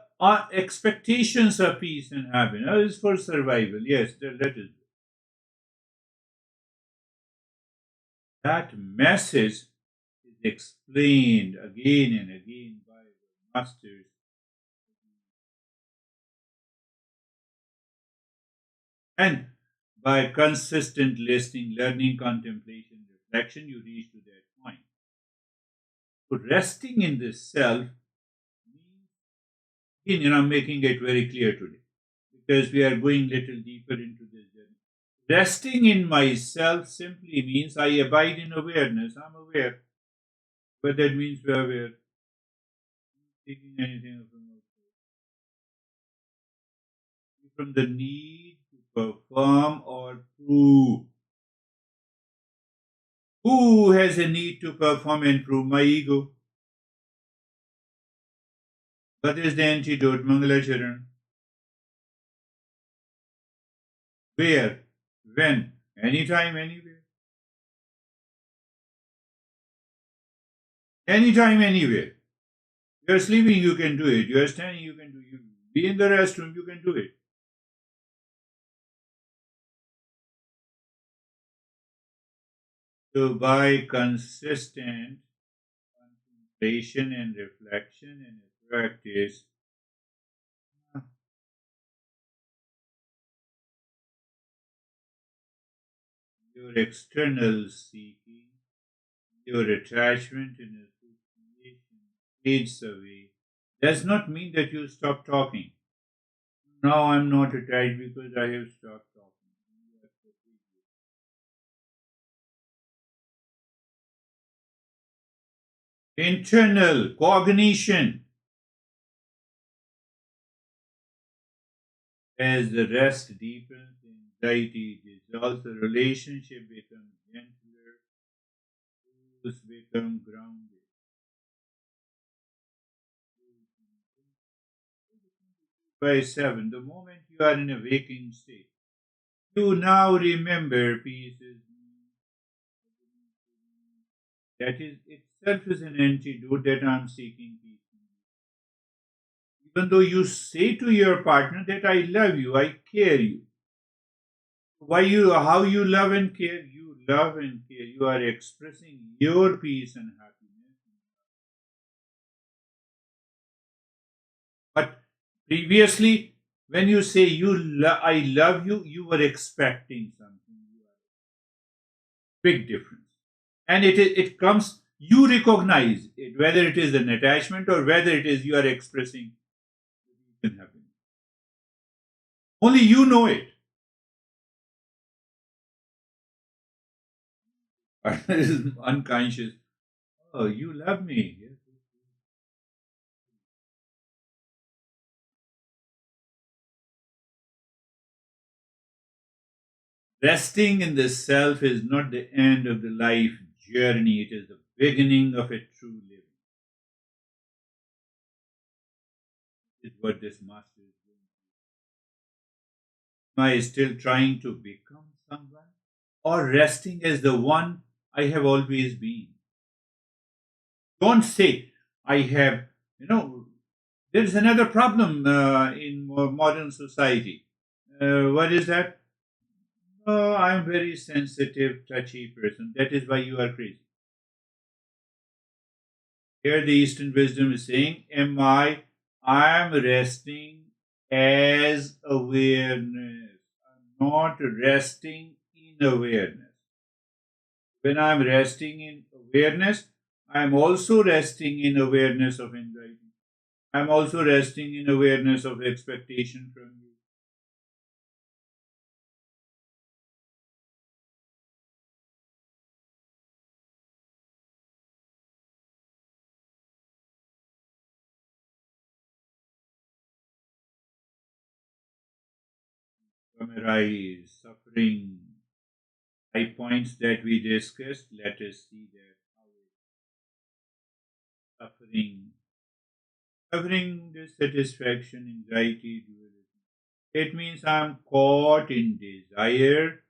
Speaker 1: expectations of peace and happiness. It's for survival. Yes, that is. That message is explained again and again by the masters. And by consistent listening, learning, contemplation, reflection, you reach to that point. So resting in the self means, again, I'm making it very clear today because we are going little deeper into this journey. Resting in myself simply means I abide in awareness. I'm aware. But that means we are aware. Taking anything from the need to perform or prove. Who has a need to perform and prove? My ego. What is the antidote, Mangalacharan? Where? When? Anytime, anywhere. Anytime, anywhere. You're sleeping, you can do it. You're standing, you can do it. You be in the restroom, you can do it. So by consistent concentration and reflection and practice, your external seeking, your attachment and association fades away. Does not mean that you stop talking. Now I'm not attached because I have stopped talking. Internal cognition. As the rest deepens, anxiety dissolves, the relationship becomes gentler, tools become grounded. By 7, the moment you are in a waking state, you now remember peace is that is itself is an antidote that I'm seeking peace. Even though you say to your partner that I love you, I care you. Why you how you love and care? You love and care. You are expressing your peace and happiness. But previously, when you say I love you, you were expecting something. Big difference. And it comes, you recognize it, whether it is an attachment or whether it is you are expressing happiness. Only you know it. It is unconscious. Oh, you love me. Yes. Resting in the self is not the end of the life journey, it is the beginning of a true living. It's what this master is doing. Am I still trying to become someone? Or resting as the one I have always been? Don't say, I have, there's another problem in modern society. What is that? Oh, I'm very sensitive, touchy person. That is why you are crazy. Here, the Eastern wisdom is saying, I'm resting as awareness. I'm not resting in awareness. When I'm resting in awareness, I'm also resting in awareness of anxiety. I'm also resting in awareness of expectation from you. Summarize suffering. 5 points that we discussed. Let us see that how suffering, dissatisfaction, anxiety, dualism. It means I'm caught in desire,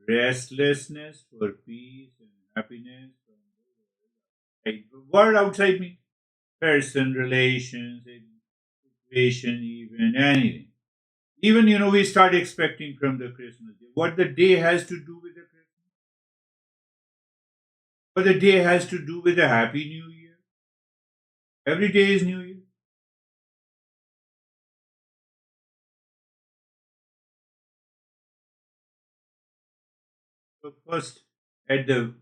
Speaker 1: restlessness for peace and happiness from the world outside me, person, relations, situation, even anything. Even, we start expecting from the Christmas day. What the day has to do with the Christmas? What the day has to do with a Happy New Year? Every day is New Year. So first, at the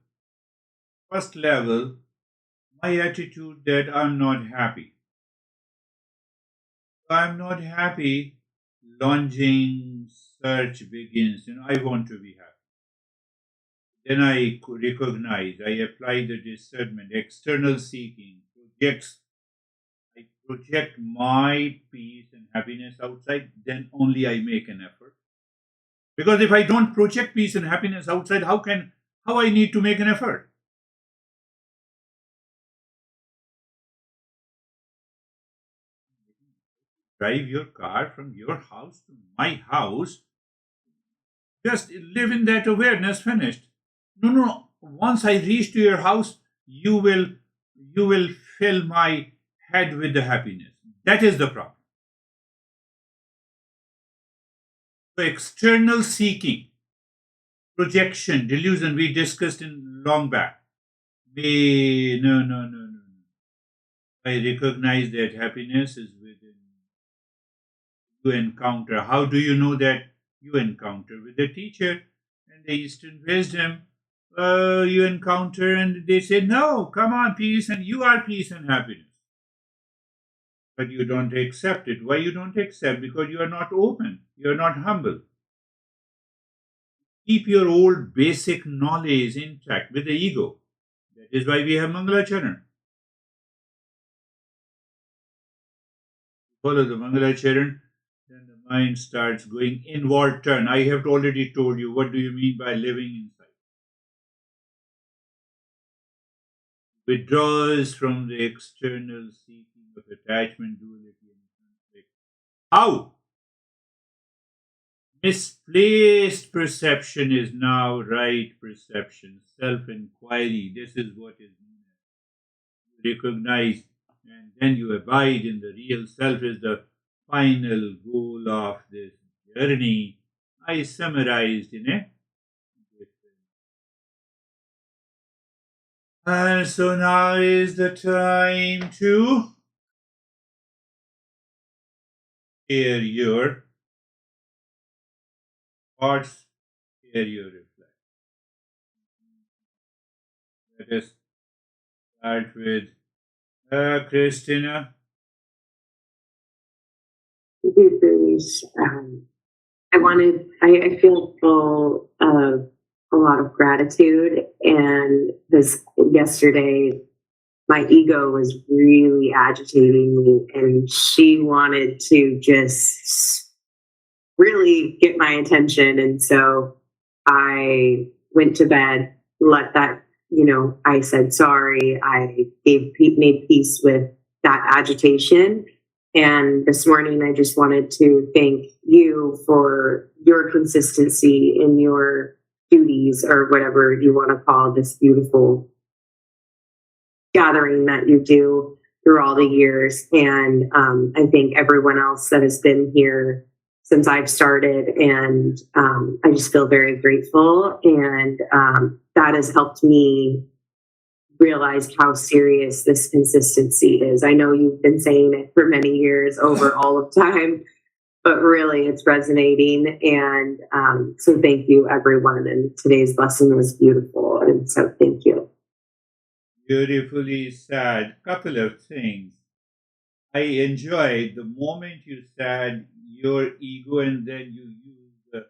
Speaker 1: first level, my attitude that I'm not happy. I'm not happy, longing search begins. I want to be happy. Then I recognize, I apply the discernment, external seeking, I project my peace and happiness outside, then only I make an effort. Because if I don't project peace and happiness outside, how I need to make an effort? Drive your car from your house to my house. Just live in that awareness, finished. No, no, no. Once I reach to your house, you will fill my head with the happiness. That is the problem. So external seeking, projection, delusion we discussed in long back. No, no, no, no, no. I recognize that happiness is within you encounter. How do you know that you encounter? With the teacher and the Eastern wisdom, you encounter and they say, no, come on, peace, and you are peace and happiness. But you don't accept it. Why you don't accept? Because you are not open. You are not humble. Keep your old basic knowledge intact with the ego. That is why we have Mangalacharan. Follow the Mangalacharan, then the mind starts going inward turn. I have already told you what do you mean by living inside. Withdraws from the external seeking of attachment, duality, and conflict. How? Misplaced perception is now right perception, self inquiry. This is what is known as you recognize, and then you abide in the real self, is the final goal of this journey. I summarized in a and so now is the time to share your thoughts, share your reflection. Let us start with Christina.
Speaker 2: There's, I feel full of a lot of gratitude. And this yesterday, my ego was really agitating me, and she wanted to just really get my attention. And so I went to bed, let that, I said sorry. I made peace with that agitation. And this morning, I just wanted to thank you for your consistency in your duties, or whatever you want to call this beautiful gathering that you do through all the years. And I thank everyone else that has been here since I've started. And I just feel very grateful. And that has helped me realize how serious this consistency is. I know you've been saying it for many years over all of time, but really it's resonating. And so thank you, everyone. And today's lesson was beautiful. And so thank you.
Speaker 1: Beautifully said. Couple of things. I enjoyed the moment you said your ego and then you used the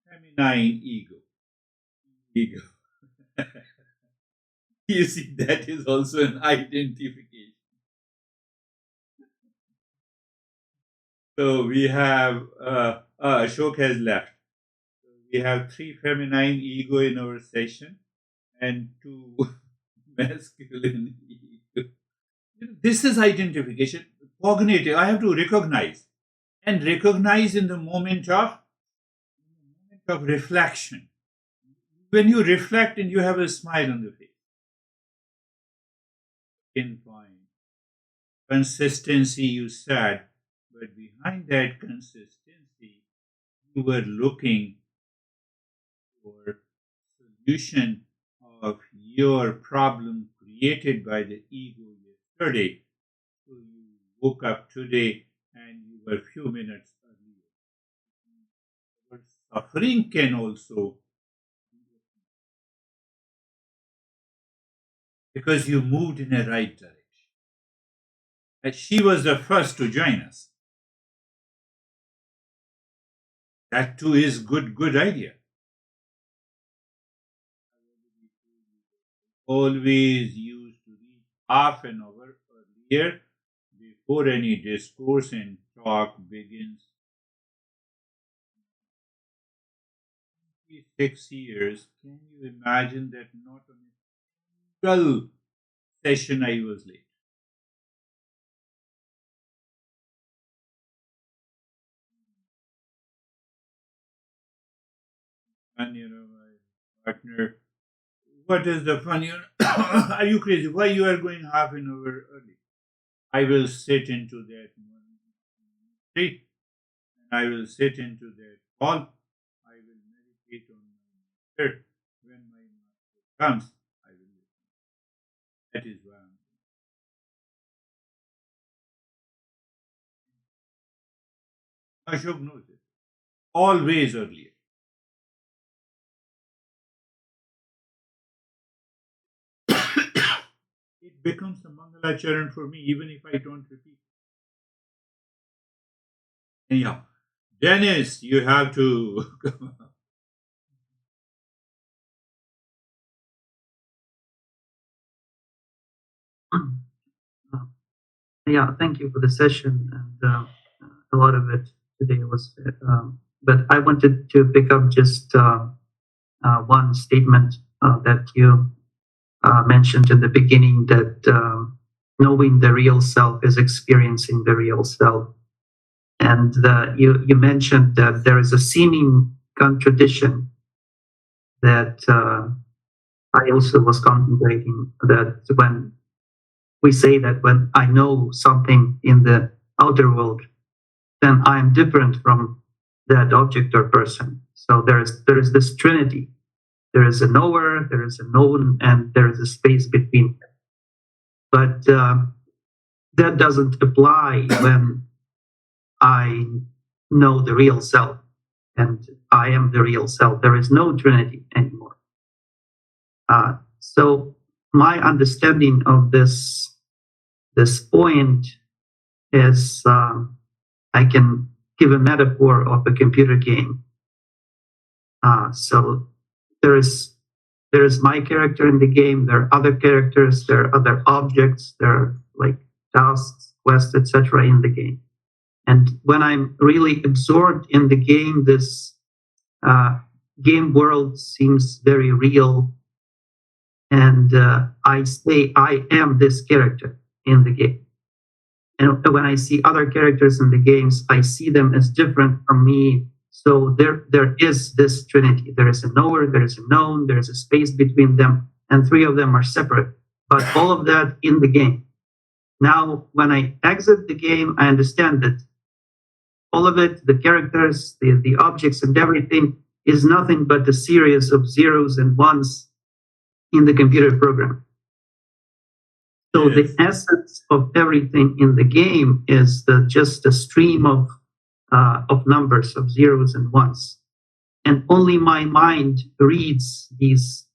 Speaker 1: feminine ego. Ego. You see, that is also an identification. So we have Ashok has left. So we have 3 feminine ego in our session and 2 masculine ego. This is identification, cognitive. I have to recognize and recognize in the moment of reflection. When you reflect and you have a smile on the face. Pinpoint consistency, you said, but behind that consistency, you were looking for solution of your problem created by the ego yesterday. So you woke up today and you were few minutes earlier. But suffering can also, because you moved in a right direction. And she was the first to join us. That too is good idea. Always used to reach half an hour earlier before any discourse and talk begins. 6 years. Can you imagine that not on a single session I was late? And my partner, what is the fun? Are you crazy? Why you are going half an hour early? I will sit into that tree, and I will sit into that hall. I will meditate on my master. When my master comes, I will listen. That is why Ashok knows it. Always earlier. It becomes a Mangalacharan for me, even if I don't repeat. Anyhow, Dennis, you have to.
Speaker 3: Uh, yeah, thank you for the session, and a lot of it today was. But I wanted to pick up just one statement that you mentioned in the beginning, that knowing the real self is experiencing the real self, and you mentioned that there is a seeming contradiction that I also was contemplating, that when we say that when I know something in the outer world, then I am different from that object or person. So there is this trinity. There is a knower, there is a known, and there is a space between. But that doesn't apply when I know the real self, and I am the real self. There is no trinity anymore. So my understanding of this point is, I can give a metaphor of a computer game. So there is my character in the game. There are other characters. There are other objects. There are like tasks, quests, etc. in the game. And when I'm really absorbed in the game, this game world seems very real, and I say I am this character in the game. And when I see other characters in the games, I see them as different from me. So there is this trinity. There is a knower, there is a known, there is a space between them, and three of them are separate. But all of that in the game. Now, when I exit the game, I understand that all of it, the characters, the objects, and everything is nothing but a series of zeros and ones in the computer program. So the essence of everything in the game is just a stream of numbers, of zeros and ones, and only my mind reads these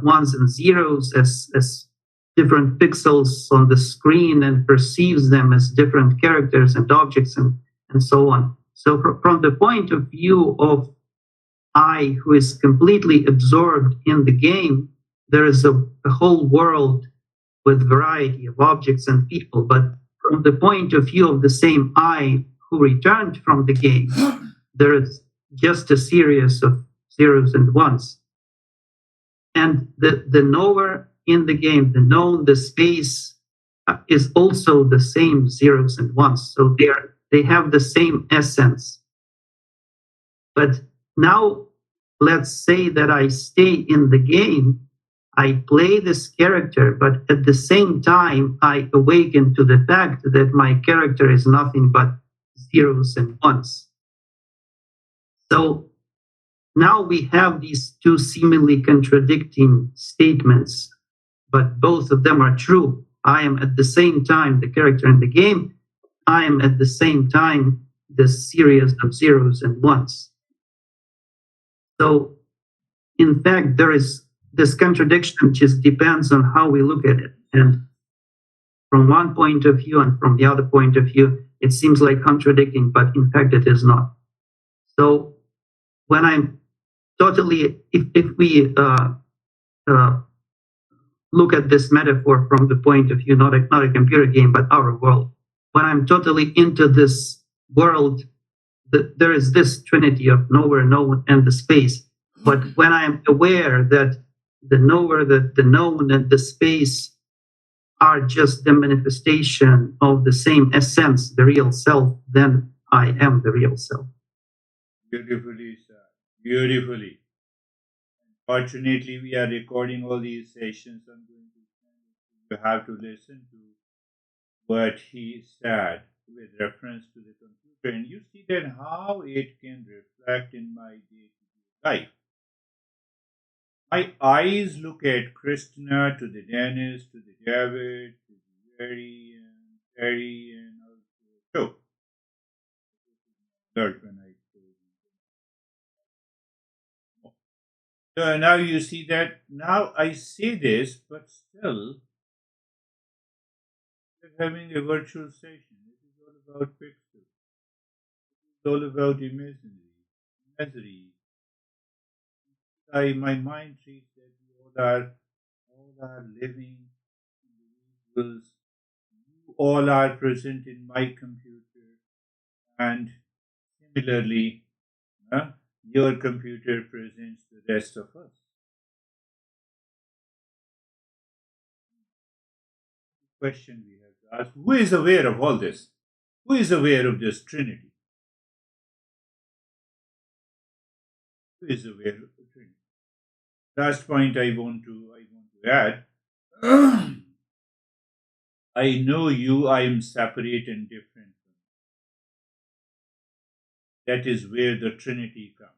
Speaker 3: ones and zeros as different pixels on the screen and perceives them as different characters and objects and so on. So from the point of view of I, who is completely absorbed in the game, there is a whole world with variety of objects and people. But from the point of view of the same I who returned from the game, there is just a series of zeros and ones. And the knower in the game, the known, the space, is also the same zeros and ones. So they have the same essence. But now let's say that I stay in the game, I play this character, but at the same time, I awaken to the fact that my character is nothing but zeros and ones. So now we have these two seemingly contradicting statements, but both of them are true. I am at the same time the character in the game. I am at the same time the series of zeros and ones. So in fact, there is this contradiction just depends on how we look at it. And from one point of view and from the other point of view, it seems like contradicting, but in fact, it is not. So when I'm totally, if we look at this metaphor from the point of view, not a computer game, but our world, when I'm totally into this world, there is this trinity of knower, known, and the space. But when I'm aware that the knower, the known, and the space are just the manifestation of the same essence, the real self, then I am the real self.
Speaker 1: Beautifully said. Beautifully. Fortunately, we are recording all these sessions. I'm going to send it to you. You have to listen to what he said with reference to the computer, and you see that how it can reflect in my day-to-day life. My eyes look at Christina, to the Dennis, to the David, to the Jerry and Terry, and also alert when I told you. So now you see that now I say this, but still we're having a virtual session. It is all about pixels. It is all about imagery. My mind treats that we all are living individuals. You all are present in my computer, and similarly, your computer presents the rest of us. Question we have to ask: who is aware of all this? Who is aware of this Trinity? Who is aware of the Trinity? Last point I want to add. I know you. I am separate and different from you. That is where the Trinity comes.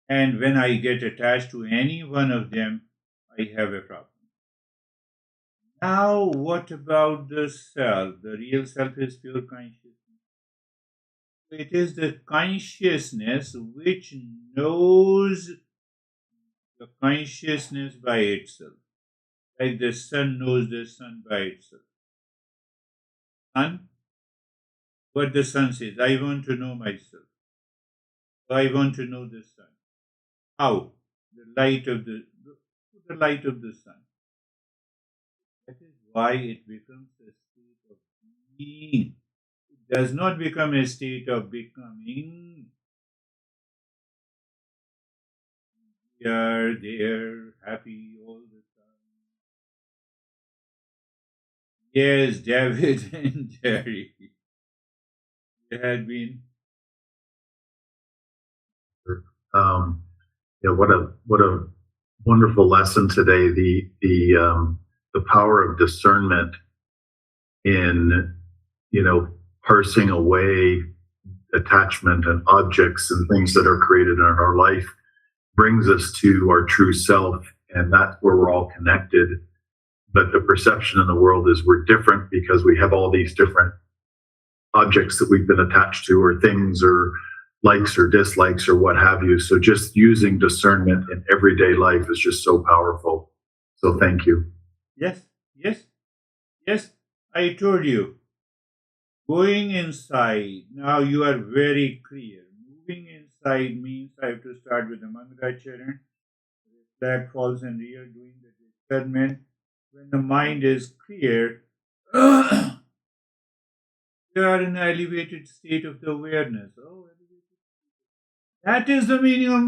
Speaker 1: And when I get attached to any one of them, I have a problem. Now, what about the self? The real self is pure consciousness. It is the consciousness which knows the consciousness by itself. Like the sun knows the sun by itself. Sun, what the sun says, I want to know myself. I want to know the sun. How? The light of the sun. That is why it becomes a state of being. It does not become a state of becoming. We are there, happy all the time. Yes, David and Jerry. They had been.
Speaker 4: What a wonderful lesson today. The power of discernment in parsing away attachment and objects and things that are created in our life brings us to our true self, and that's where we're all connected. But the perception in the world is we're different because we have all these different objects that we've been attached to, or things, or likes or dislikes, or what have you. So just using discernment in everyday life is just so powerful. So thank you.
Speaker 1: Yes. I told you. Going inside, now you are very clear. Moving inside means I have to start with the Mangalacharana. That falls in real, doing the discernment. When the mind is clear, you are in an elevated state of the awareness. That is the meaning of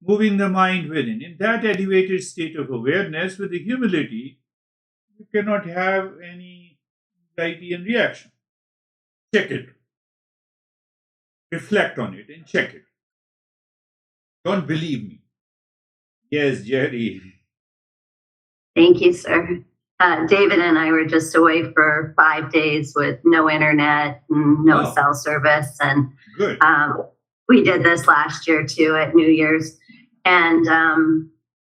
Speaker 1: moving the mind within. In that elevated state of awareness, with the humility, you cannot have any anxiety and reaction. Check it. Reflect on it and check it. Don't believe me. Yes, Jerry.
Speaker 2: Thank you, sir. David and I were just away for 5 days with no internet, no cell service, and
Speaker 1: good.
Speaker 2: We did this last year too at New Year's, and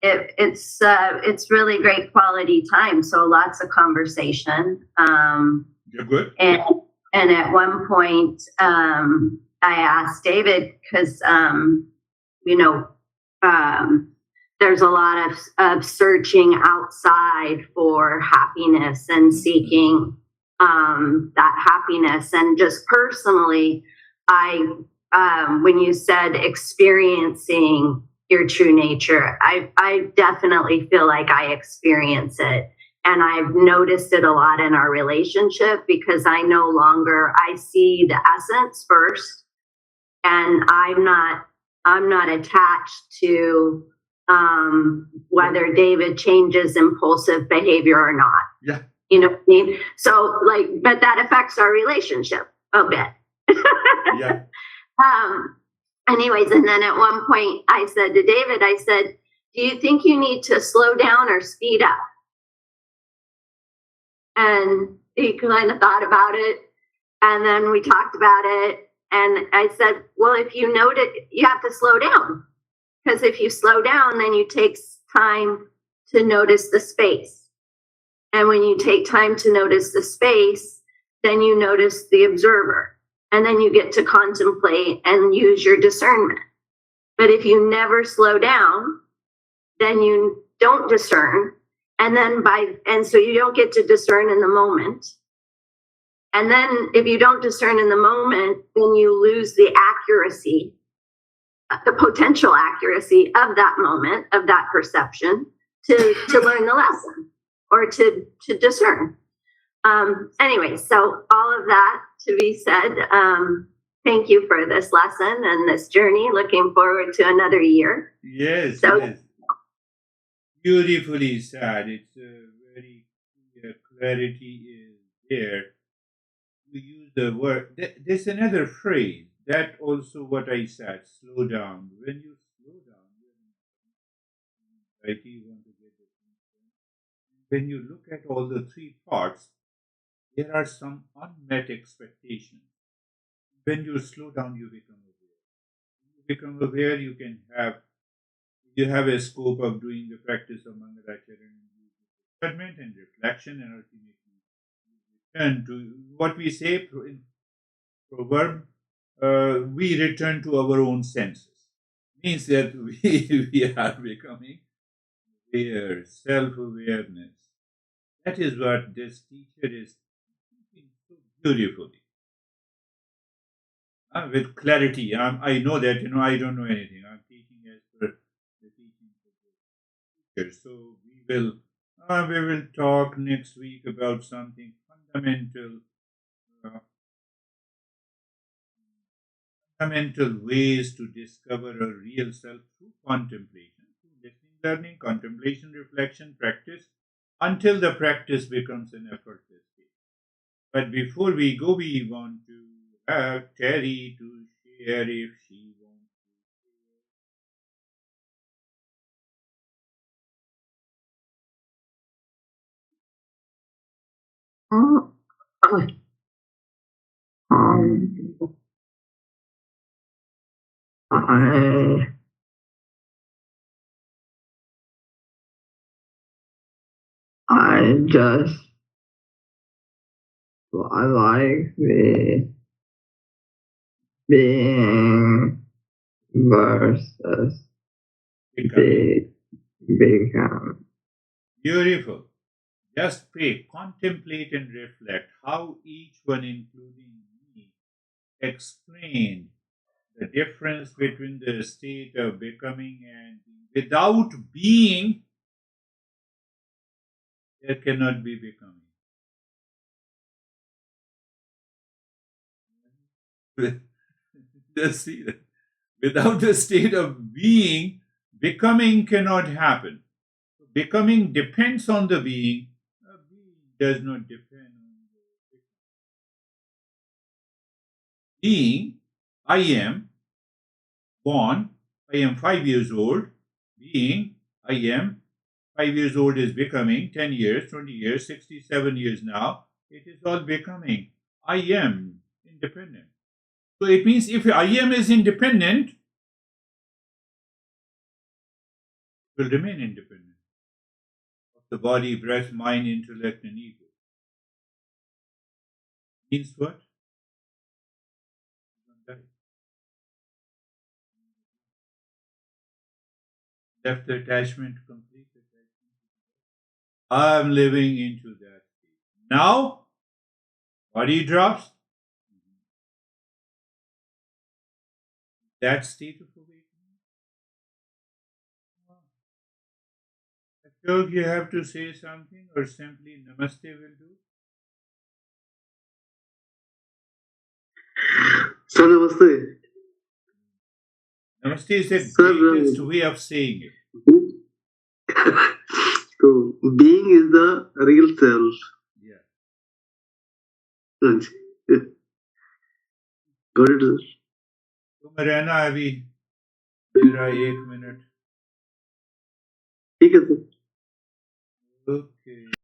Speaker 2: it's really great quality time. So lots of conversation.
Speaker 1: You're good.
Speaker 2: And at one point, I asked David because there's a lot of searching outside for happiness and seeking that happiness. And just personally, when you said experiencing your true nature, I definitely feel like I experience it. And I've noticed it a lot in our relationship because I see the essence first, and I'm not attached to whether David changes impulsive behavior or not.
Speaker 1: Yeah.
Speaker 2: You know what I mean? So but that affects our relationship a bit.
Speaker 1: Yeah.
Speaker 5: anyways, and then at one point I said to David, I said, do you think you need to slow down or speed up? And he kind of thought about it. And then we talked about it. And I said, well, if you notice, you have to slow down. Because if you slow down, then you take time to notice the space. And when you take time to notice the space, then you notice the observer. And then you get to contemplate and use your discernment. But if you never slow down, then you don't discern. And so you don't get to discern in the moment. And then if you don't discern in the moment, then you lose the accuracy, the potential accuracy of that moment, of that perception to learn the lesson or to discern. Anyway, so all of that to be said, thank you for this lesson and this journey. Looking forward to another year.
Speaker 1: Yes,
Speaker 5: So,
Speaker 1: yes. Beautifully said. It's a very clear clarity is there. You use the word. There's another phrase that also what I said. Slow down. When you slow down, you want to get the thing done. When you look at all the three parts, there are some unmet expectations. When you slow down, you become aware. When you become aware, you have a scope of doing the practice of Mangalacharya and discernment and reflection, and ultimately return to what we say in proverb. We return to our own senses. Means that we are becoming aware, self-awareness. That is what this teacher is teaching so beautifully. With clarity. I know that, I don't know anything. I'm teaching as per the teachings of the teacher. So we will talk next week about something fundamental, uh, fundamental ways to discover a real self through contemplation, through listening, learning, contemplation, reflection, practice, until the practice becomes an effortless state. But before we go, we want to have Terry to share if she wants
Speaker 6: I just I like the being versus
Speaker 1: to become.
Speaker 6: become.
Speaker 1: Beautiful. Just pray, contemplate, and reflect how each one, including me, explained the difference between the state of becoming and being. Without being, there cannot be becoming. Just see that. Without the state of being, becoming cannot happen. Becoming depends on the being. Being does not depend on the being. I am born. I am 5 years old. Being, I am 5 years old is becoming 10 years, 20 years, 67 years now. It is all becoming. I am independent. So it means if I am is independent, it will remain independent of the body, breath, mind, intellect, and ego. Means what? Left the attachment, complete attachment. I'm living into that state. Now, body drops. That state of awakening. Ashok, you have to say something or simply namaste will do?
Speaker 6: So namaste.
Speaker 1: Namaste is the
Speaker 6: Sir,
Speaker 1: greatest way of saying it.
Speaker 6: So being is the real self.
Speaker 1: Yeah.
Speaker 6: Got it, sir?
Speaker 1: तुम रहना अभी मेरा 1 minute.
Speaker 6: ठीक है sir.
Speaker 1: Okay.